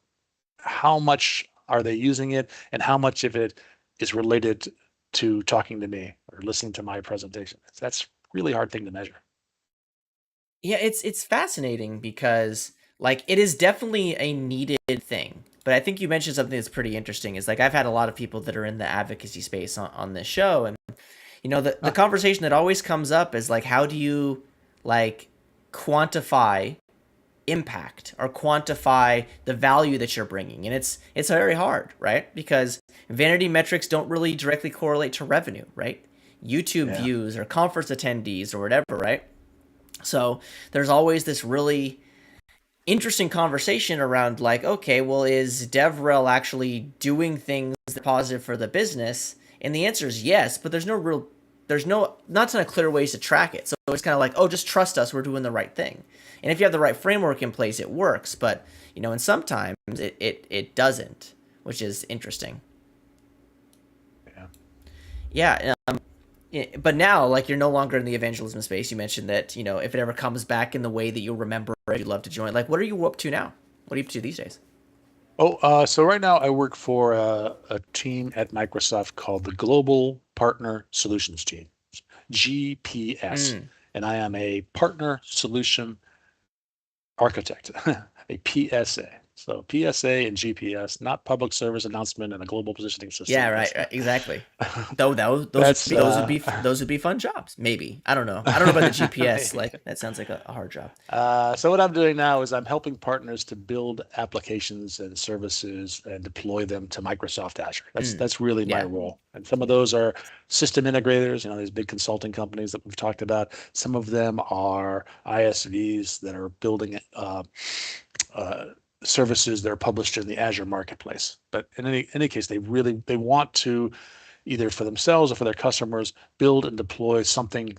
how much are they using it, and how much of it is related to talking to me or listening to my presentation? That's really hard thing to measure. yeah. It's fascinating because like it is definitely a needed thing. But I think you mentioned something that's pretty interesting. Is like I've had a lot of people that are in the advocacy space on this show, and the Ah, conversation that always comes up is like, how do you like quantify impact or quantify the value that you're bringing? And it's very hard, right? Because vanity metrics don't really directly correlate to revenue, right? YouTube yeah. views or conference attendees or whatever, right? So there's always this really interesting conversation around like, okay, well, is DevRel actually doing things that are positive for the business? And the answer is yes, but there's no, not a clear ways to track it. So it's kind of like, oh, just trust us, we're doing the right thing. And if you have the right framework in place, it works. But and sometimes it doesn't, which is interesting. Yeah. Yeah. But now, like, you're no longer in the evangelism space. You mentioned that if it ever comes back in the way that you'll remember it, you'd love to join. Like, what are you up to now? What are you up to these days? So right now I work for a team at Microsoft called the Global Partner Solutions Team, GPS, Mm, and I am a partner solution architect, a PSA. So PSA and GPS, not public service announcement and a global positioning system. yeah, right, right, exactly. Though That's those would be fun jobs. Maybe I don't know about the GPS. maybe. Like that sounds like a hard job. So what I'm doing now is I'm helping partners to build applications and services and deploy them to Microsoft Azure. That's Mm, that's really my yeah, role. And some of those are system integrators, these big consulting companies that we've talked about. Some of them are ISVs that are building uh, services that are published in the Azure marketplace. But in any case, they want to either for themselves or for their customers build and deploy something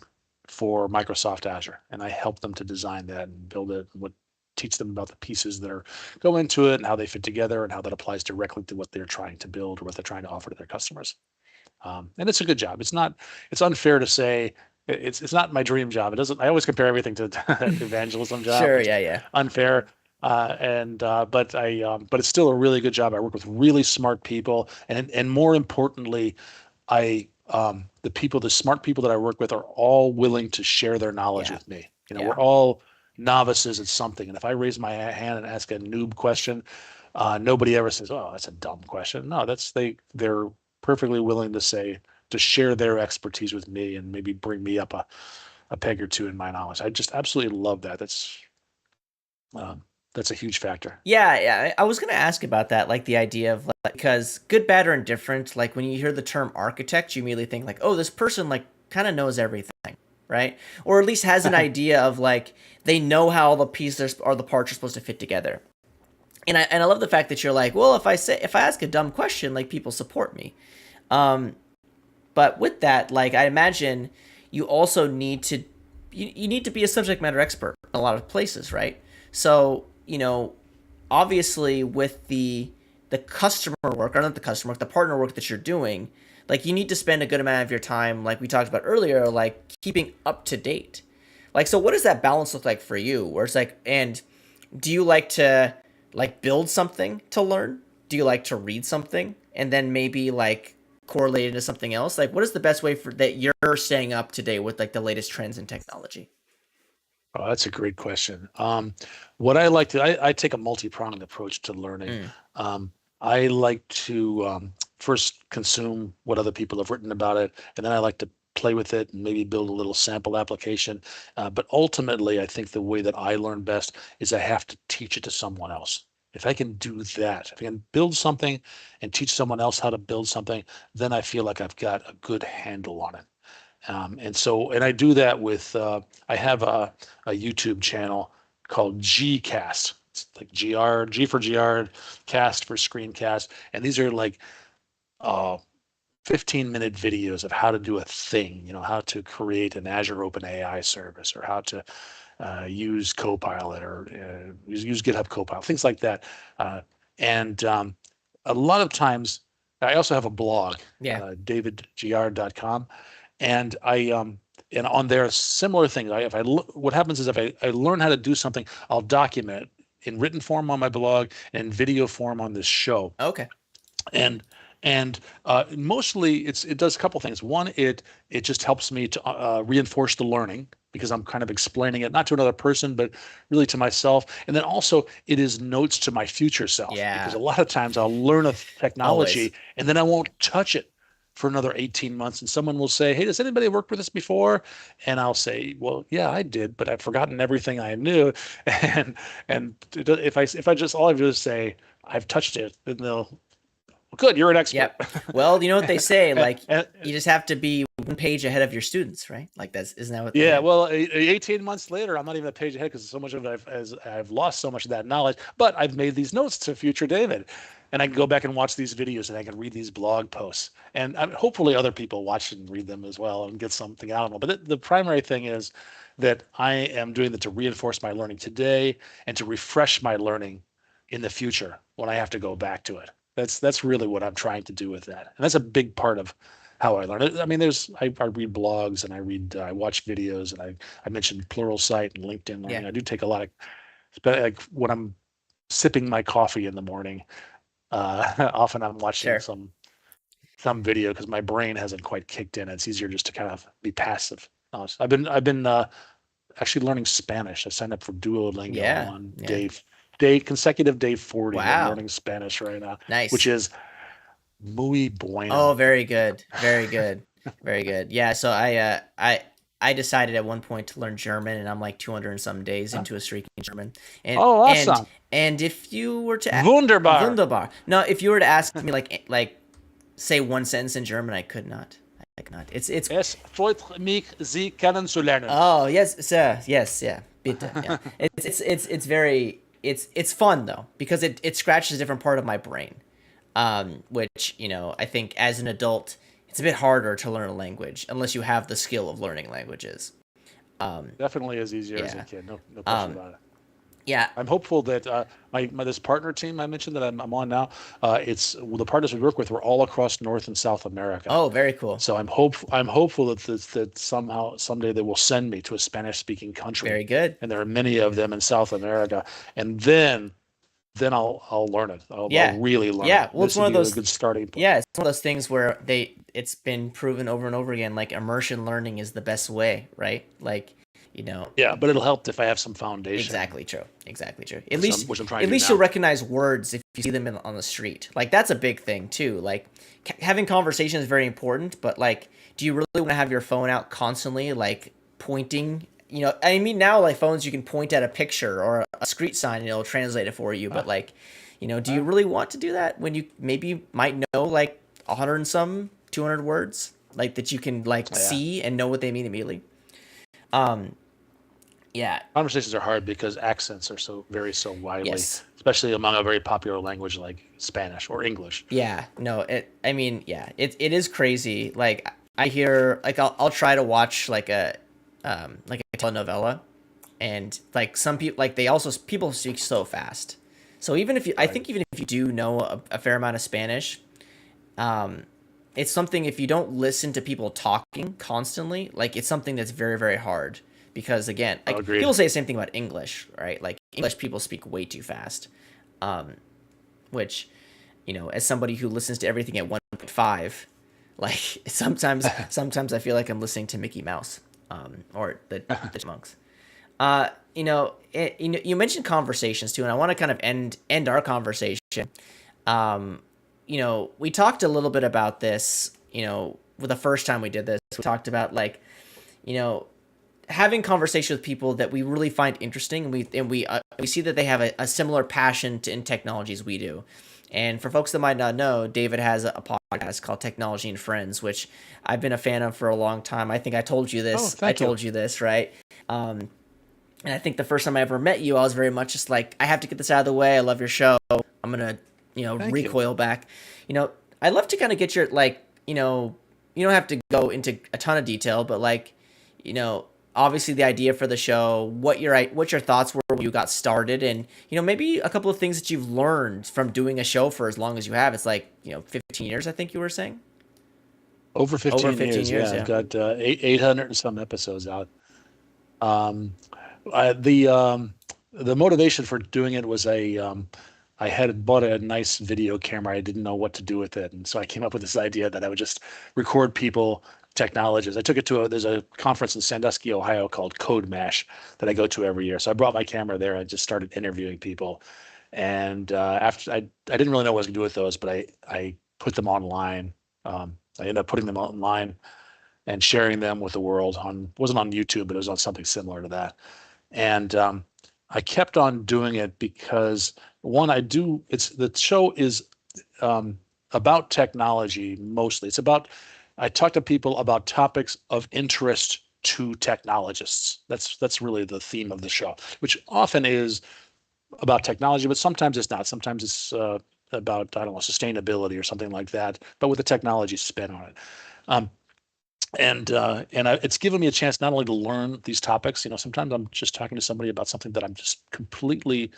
for Microsoft Azure, and I help them to design that and build it. What teach them about the pieces that are go into it and how they fit together and how that applies directly to what they're trying to build or what they're trying to offer to their customers. And it's a good job. It's not. It's unfair to say it's not my dream job. It doesn't. I always compare everything to the evangelism job, sure, which yeah, is yeah, unfair. And but it's still a really good job. I work with really smart people, and more importantly, the smart people that I work with are all willing to share their knowledge yeah, with me. We're yeah. all novices at something, and if I raise my hand and ask a noob question, nobody ever says, "Oh, that's a dumb question." No, they're perfectly willing to share their expertise with me and maybe bring me up a peg or two in my knowledge. I just absolutely love that. Um, that's a huge factor. Yeah, yeah. I was gonna ask about that, like the idea of like because good, bad, or indifferent. Like when you hear the term architect, you immediately think like, oh, this person like kind of knows everything, right? Or at least has an idea of like they know how all the pieces or the parts are supposed to fit together. And I love the fact that you're like, well, if I ask a dumb question, like people support me. Um, but with that, like I imagine you also need to you need to be a subject matter expert in a lot of places, right? So obviously with the customer work, or not the customer work, the partner work that you're doing, like you need to spend a good amount of your time, like we talked about earlier, like keeping up to date. Like, so what does that balance look like for you? Where it's like, and do you like to like build something to learn? Do you like to read something and then maybe like correlate it to something else? Like, what is the best way for that you're staying up to date with like the latest trends in technology? Oh, that's a great question. What I like to, I take a multi-pronged approach to learning. Mm, I like to first consume what other people have written about it, and then I like to play with it and maybe build a little sample application. But ultimately, I think the way that I learn best is I have to teach it to someone else. If I can do that, if I can build something and teach someone else how to build something, then I feel like I've got a good handle on it. And I do that with, I have a YouTube channel called GCast. It's like Giard, G for Giard, cast for screencast. And these are like uh, 15-minute videos of how to do a thing, how to create an Azure OpenAI service or how to use Copilot or use GitHub Copilot, things like that. And A lot of times, I also have a blog, yeah. davidgiard.com, and and on there similar things. What happens is if I learn how to do something, I'll document it in written form on my blog and in video form on this show. Okay. And And mostly it does a couple things. One, it just helps me to reinforce the learning because I'm kind of explaining it not to another person, but really to myself. And then also it is notes to my future self because Yeah, a lot of times I'll learn a always. technology and then I won't touch it for another 18 months. And someone will say, "Hey, does anybody work with this before?" And I'll say, "Well, yeah, I did, but I've forgotten everything I knew." And if I just all I do is say, "I've touched it," then they'll, good, you're an expert. Yep. Well, you know what they say, And, like and, you just have to be one page ahead of your students, right? Like that's isn't that what? yeah, Yeah. well, 18 months later, I'm not even a page ahead because so much of it I've lost so much of that knowledge. But I've made these notes to future David, and I can go back and watch these videos, and I can read these blog posts, and hopefully other people watch and read them as well and get something out of them. But the primary thing is that I am doing that to reinforce my learning today and to refresh my learning in the future when I have to go back to it. That's really what I'm trying to do with that, and that's a big part of how I learn. I mean, I read blogs and I watch videos, and I mentioned Pluralsight and LinkedIn Yeah. Learning. I do take a lot of, like when I'm sipping my coffee in the morning, often I'm watching Sure. some video because my brain hasn't quite kicked in. It's easier just to kind of be passive. I've been actually learning Spanish. I signed up for Duolingo. I'm Yeah. on Yeah. consecutive day 40 of Wow. learning Spanish right now, which Nice. is muy Oh, bueno. very good. Very good. Very good. Yeah, so I decided at one point to learn German and I'm like 200 and some days Huh? into a streak in German. And Oh, and awesome. and if you were to Wunderbar. wunderbar. No, if you were to ask me like say one sentence in German, I could not. I could not. It's Es freut mich, Sie kennenzulernen. oh, yes, sir. Yes, yeah. Bitte. Yeah. It's very it's fun though because it scratches a different part of my brain. Which I think as an adult, it's a bit harder to learn a language unless you have the skill of learning languages. Um, Definitely is easier as a yeah, kid. No question um, about it. yeah. I'm hopeful that my this partner team I mentioned that I'm on now. It's well, the partners we work with were all across North and South America. Oh, very cool. So I'm hopeful that somehow someday they will send me to a Spanish speaking country, Very good. and there are many of them in South America, and then I'll learn it. I'll Yeah, really learn it. yeah. Well, it's This one would of be a those. good starting point. Yeah, it's one of those things where it's been proven over and over again. Like immersion learning is the best way, right? Like you know, Yeah, but it'll help if I have some foundation, exactly true. Exactly true. which I'm trying At to do least you'll now. recognize words if you see them on the street. Like that's a big thing too. Like having conversation is very important, but like, do you really want to have your phone out constantly, like pointing? I mean, now like phones, you can point at a picture or a street sign and it'll translate it for you. But Uh, like, do you uh, really want to do that when you maybe might know like 100 and some 200 words, like that you can like yeah. see and know what they mean immediately? Um, yeah. Conversations are hard because accents are so widely, Yes. especially among a very popular language like Spanish or English. Yeah, no, I mean, yeah, it is crazy. Like I hear, like I'll try to watch like a telenovela, and like some people, like they also people speak so fast. So I Right. think even if you do know a fair amount of Spanish, um, it's something if you don't listen to people talking constantly, like it's something that's very very hard because again, Oh, like agreed. people say the same thing about English, right? Like English people speak way too fast, um, which as somebody who listens to everything at 1.5, like sometimes I feel like I'm listening to Mickey Mouse, or the Chipmunks. You mentioned conversations too, and I want to kind of end our conversation. Um, we talked a little bit about this. With the first time we did this, we talked about like, you know, having conversation with people that we really find interesting, and we see that they have a similar passion in technology as we do. And for folks that might not know, David has a podcast called Technology and Friends, which I've been a fan of for a long time. I think I told you Oh, this. I thank you. told you this, right? And I think the first time I ever met you, I was very much just like, I have to get this out of the way. I love your show. I'm gonna, Thank you. recoil back. I'd love to kind of get your like, you don't have to go into a ton of detail, but like, you know, obviously the idea for the show, what your thoughts were when you got started, and maybe a couple of things that you've learned from doing a show for as long as you have. It's like 15 years, I think you were saying. Over Over 15 15 years. Yeah, years, I've yeah. got 800 and some episodes out. Um, I, the motivation for doing it was I had bought a nice video camera. I didn't know what to do with it, and so I came up with this idea that I would just record people, technologists. I took it to there's a conference in Sandusky, Ohio called Code Mash that I go to every year. So I brought my camera there and just started interviewing people. And after I didn't really know what I was gonna do with those, but I put them online. I ended up putting them online and sharing them with the world on wasn't on YouTube, but it was on something similar to that. And I kept on doing it because one, I do. It's the show is about technology mostly. It's about I talk to people about topics of interest to technologists. That's really the theme of the show, which often is about technology, but sometimes it's not. Sometimes it's about I don't know sustainability or something like that, but with a technology spin on it. Um, it's given me a chance not only to learn these topics. Sometimes I'm just talking to somebody about something that I'm just completely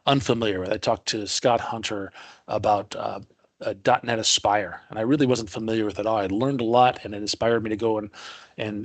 unfamiliar with. I talked to Scott Hunter about .NET Aspire, and I really wasn't familiar with it at all. I learned a lot, and it inspired me to go and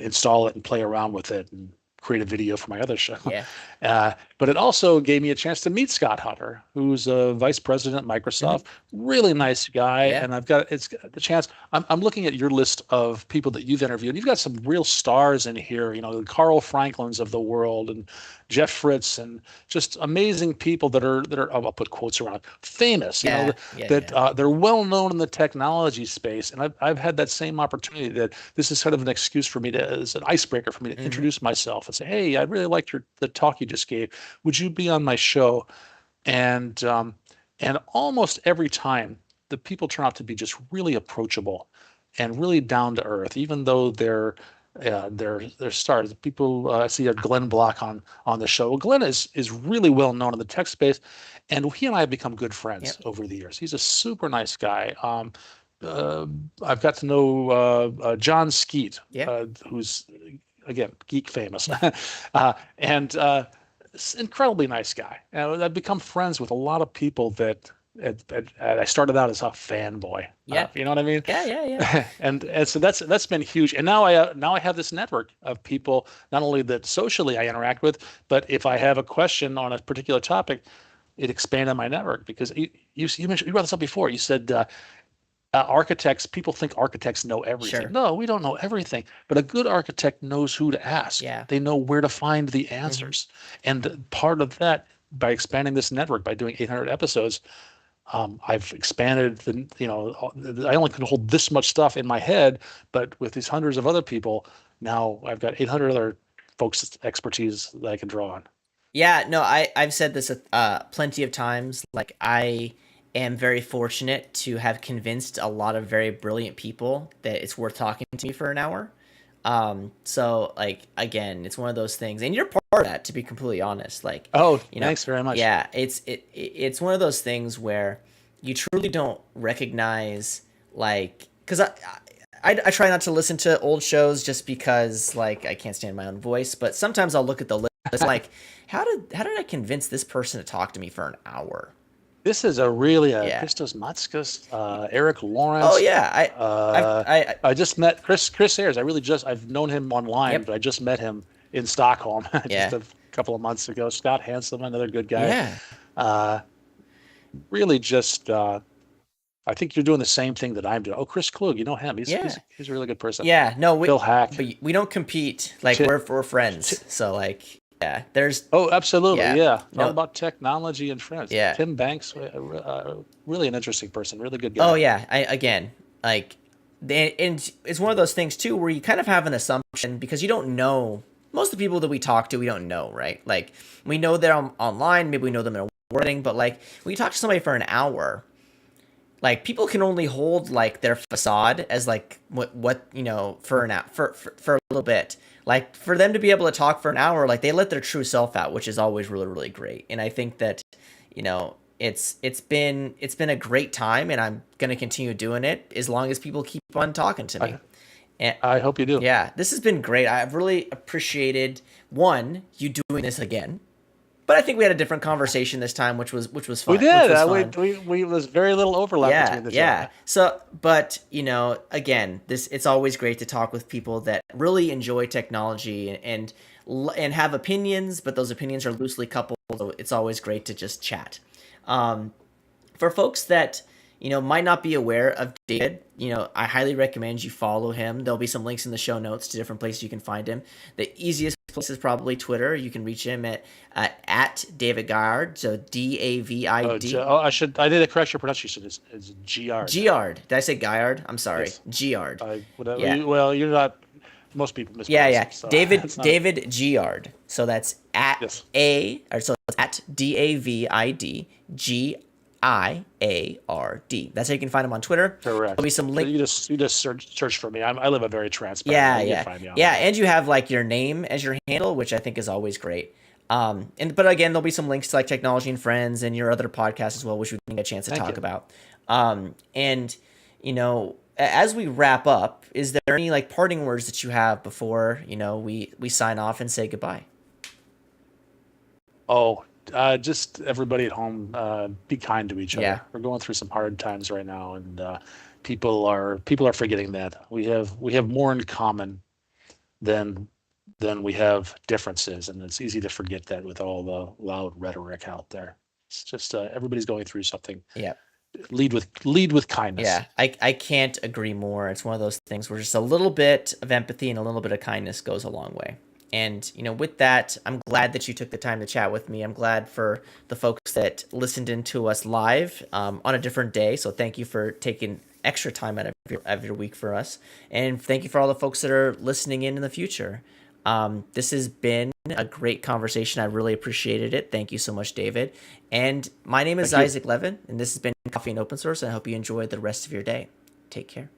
install it and play around with it and create a video for my other show. Yeah. But it also gave me a chance to meet Scott Hunter, who's a vice president at Microsoft, really nice guy. Yeah. And it's the chance. I'm looking at your list of people that you've interviewed. You've got some real stars in here, the Carl Franklins of the world and Jeff Fritz and just amazing people that are I'll put quotes around famous, they're well known in the technology space. And I've had that same opportunity that this is sort of an excuse for me as an icebreaker for me to introduce myself and say, hey, I really liked the talk you just gave. Would you be on my show? And almost every time the people turn out to be just really approachable and really down to earth, even though they're stars. People I see Glenn Block on the show. Well, Glenn is really well known in the tech space, and he and I have become good friends over the years. He's a super nice guy. I've got to know John Skeet, who's again geek famous, and incredibly nice guy. And I've become friends with a lot of people that I started out as a fanboy. You know what I mean? Yeah. And so that's been huge. And now I have this network of people, not only that socially I interact with, but if I have a question on a particular topic, it expanded my network because you mentioned you brought this up before. You said architects. People think architects know everything. Sure. No, we don't know everything. But a good architect knows who to ask. Yeah. They know where to find the answers. And part of that, by expanding this network, by doing 800 episodes. I've expanded I only can hold this much stuff in my head, but with these hundreds of other people, now I've got 800 other folks' expertise that I can draw on. Yeah, no, I've said this plenty of times. Like, I am very fortunate to have convinced a lot of very brilliant people that it's worth talking to me for an hour. So like, again, it's one of those things, and you're part of that, to be completely honest. Like, thanks very much. Yeah, it's one of those things where you truly don't recognize, like, because I try not to listen to old shows just because, like, I can't stand my own voice, but sometimes I'll look at the list like, how did I convince this person to talk to me for an hour? This is a really Christos Matskas, Eric Lawrence. Oh yeah, I just met Chris Ayers. I've known him online, but I just met him in Stockholm just a couple of months ago. Scott Hansen, another good guy. Yeah. Really just I think you're doing the same thing that I'm doing. Oh, Chris Klug, you know him. He's a really good person. Yeah, no, Phil Hack. But we don't compete. Like, we're friends. So, like, yeah, there's. Oh, absolutely. Yeah. No. All about technology and friends. Yeah. Tim Banks, really an interesting person. Really good guy. Oh yeah. And it's one of those things too where you kind of have an assumption because you don't know. Most of the people that we talk to, we don't know, right? Like, we know they're online. Maybe we know them in a wedding, but like, when you talk to somebody for an hour, like, people can only hold like their facade as like what for an hour for a little bit. Like, for them to be able to talk for an hour, like, they let their true self out, which is always really, really great. And I think that it's been a great time, and I'm gonna continue doing it as long as people keep on talking to me. I hope you do. Yeah, this has been great. I've really appreciated you doing this again. But I think we had a different conversation this time, which was fun. We did. We was very little overlap between the two. Yeah. So, but again, it's always great to talk with people that really enjoy technology and have opinions, but those opinions are loosely coupled. So it's always great to just chat. For folks that might not be aware of David, I highly recommend you follow him. There'll be some links in the show notes to different places you can find him. The easiest place is probably Twitter. You can reach him at David Giard, so David. I did a correct your pronunciation. It's Giard. Giard. Did I say Giard? I'm sorry. Yes. Giard. Whatever. Yeah. Well, you're not. Most people mispronounce Yeah. it. So David Giard. So that's Yes. it's at Daviard. That's how you can find him on Twitter. Correct. There'll be some link. You just search for me. I live a very transparent life. You can find me online. And you have like your name as your handle, which I think is always great. But again, there'll be some links to like Technology and Friends and your other podcasts as well, which we didn't get a chance to talk about. As we wrap up, is there any like parting words that you have before we sign off and say goodbye? Oh, just everybody at home, be kind to each other. Yeah. We're going through some hard times right now, and people are forgetting that we have more in common than we have differences, and it's easy to forget that with all the loud rhetoric out there. It's just everybody's going through something. Yeah. Lead with kindness. Yeah, I can't agree more. It's one of those things where just a little bit of empathy and a little bit of kindness goes a long way. And, with that, I'm glad that you took the time to chat with me. I'm glad for the folks that listened in to us live on a different day. So thank you for taking extra time out of your week for us. And thank you for all the folks that are listening in the future. This has been a great conversation. I really appreciated it. Thank you so much, David. And my name is Isaac Levin, and this has been Coffee and Open Source. I hope you enjoy the rest of your day. Take care.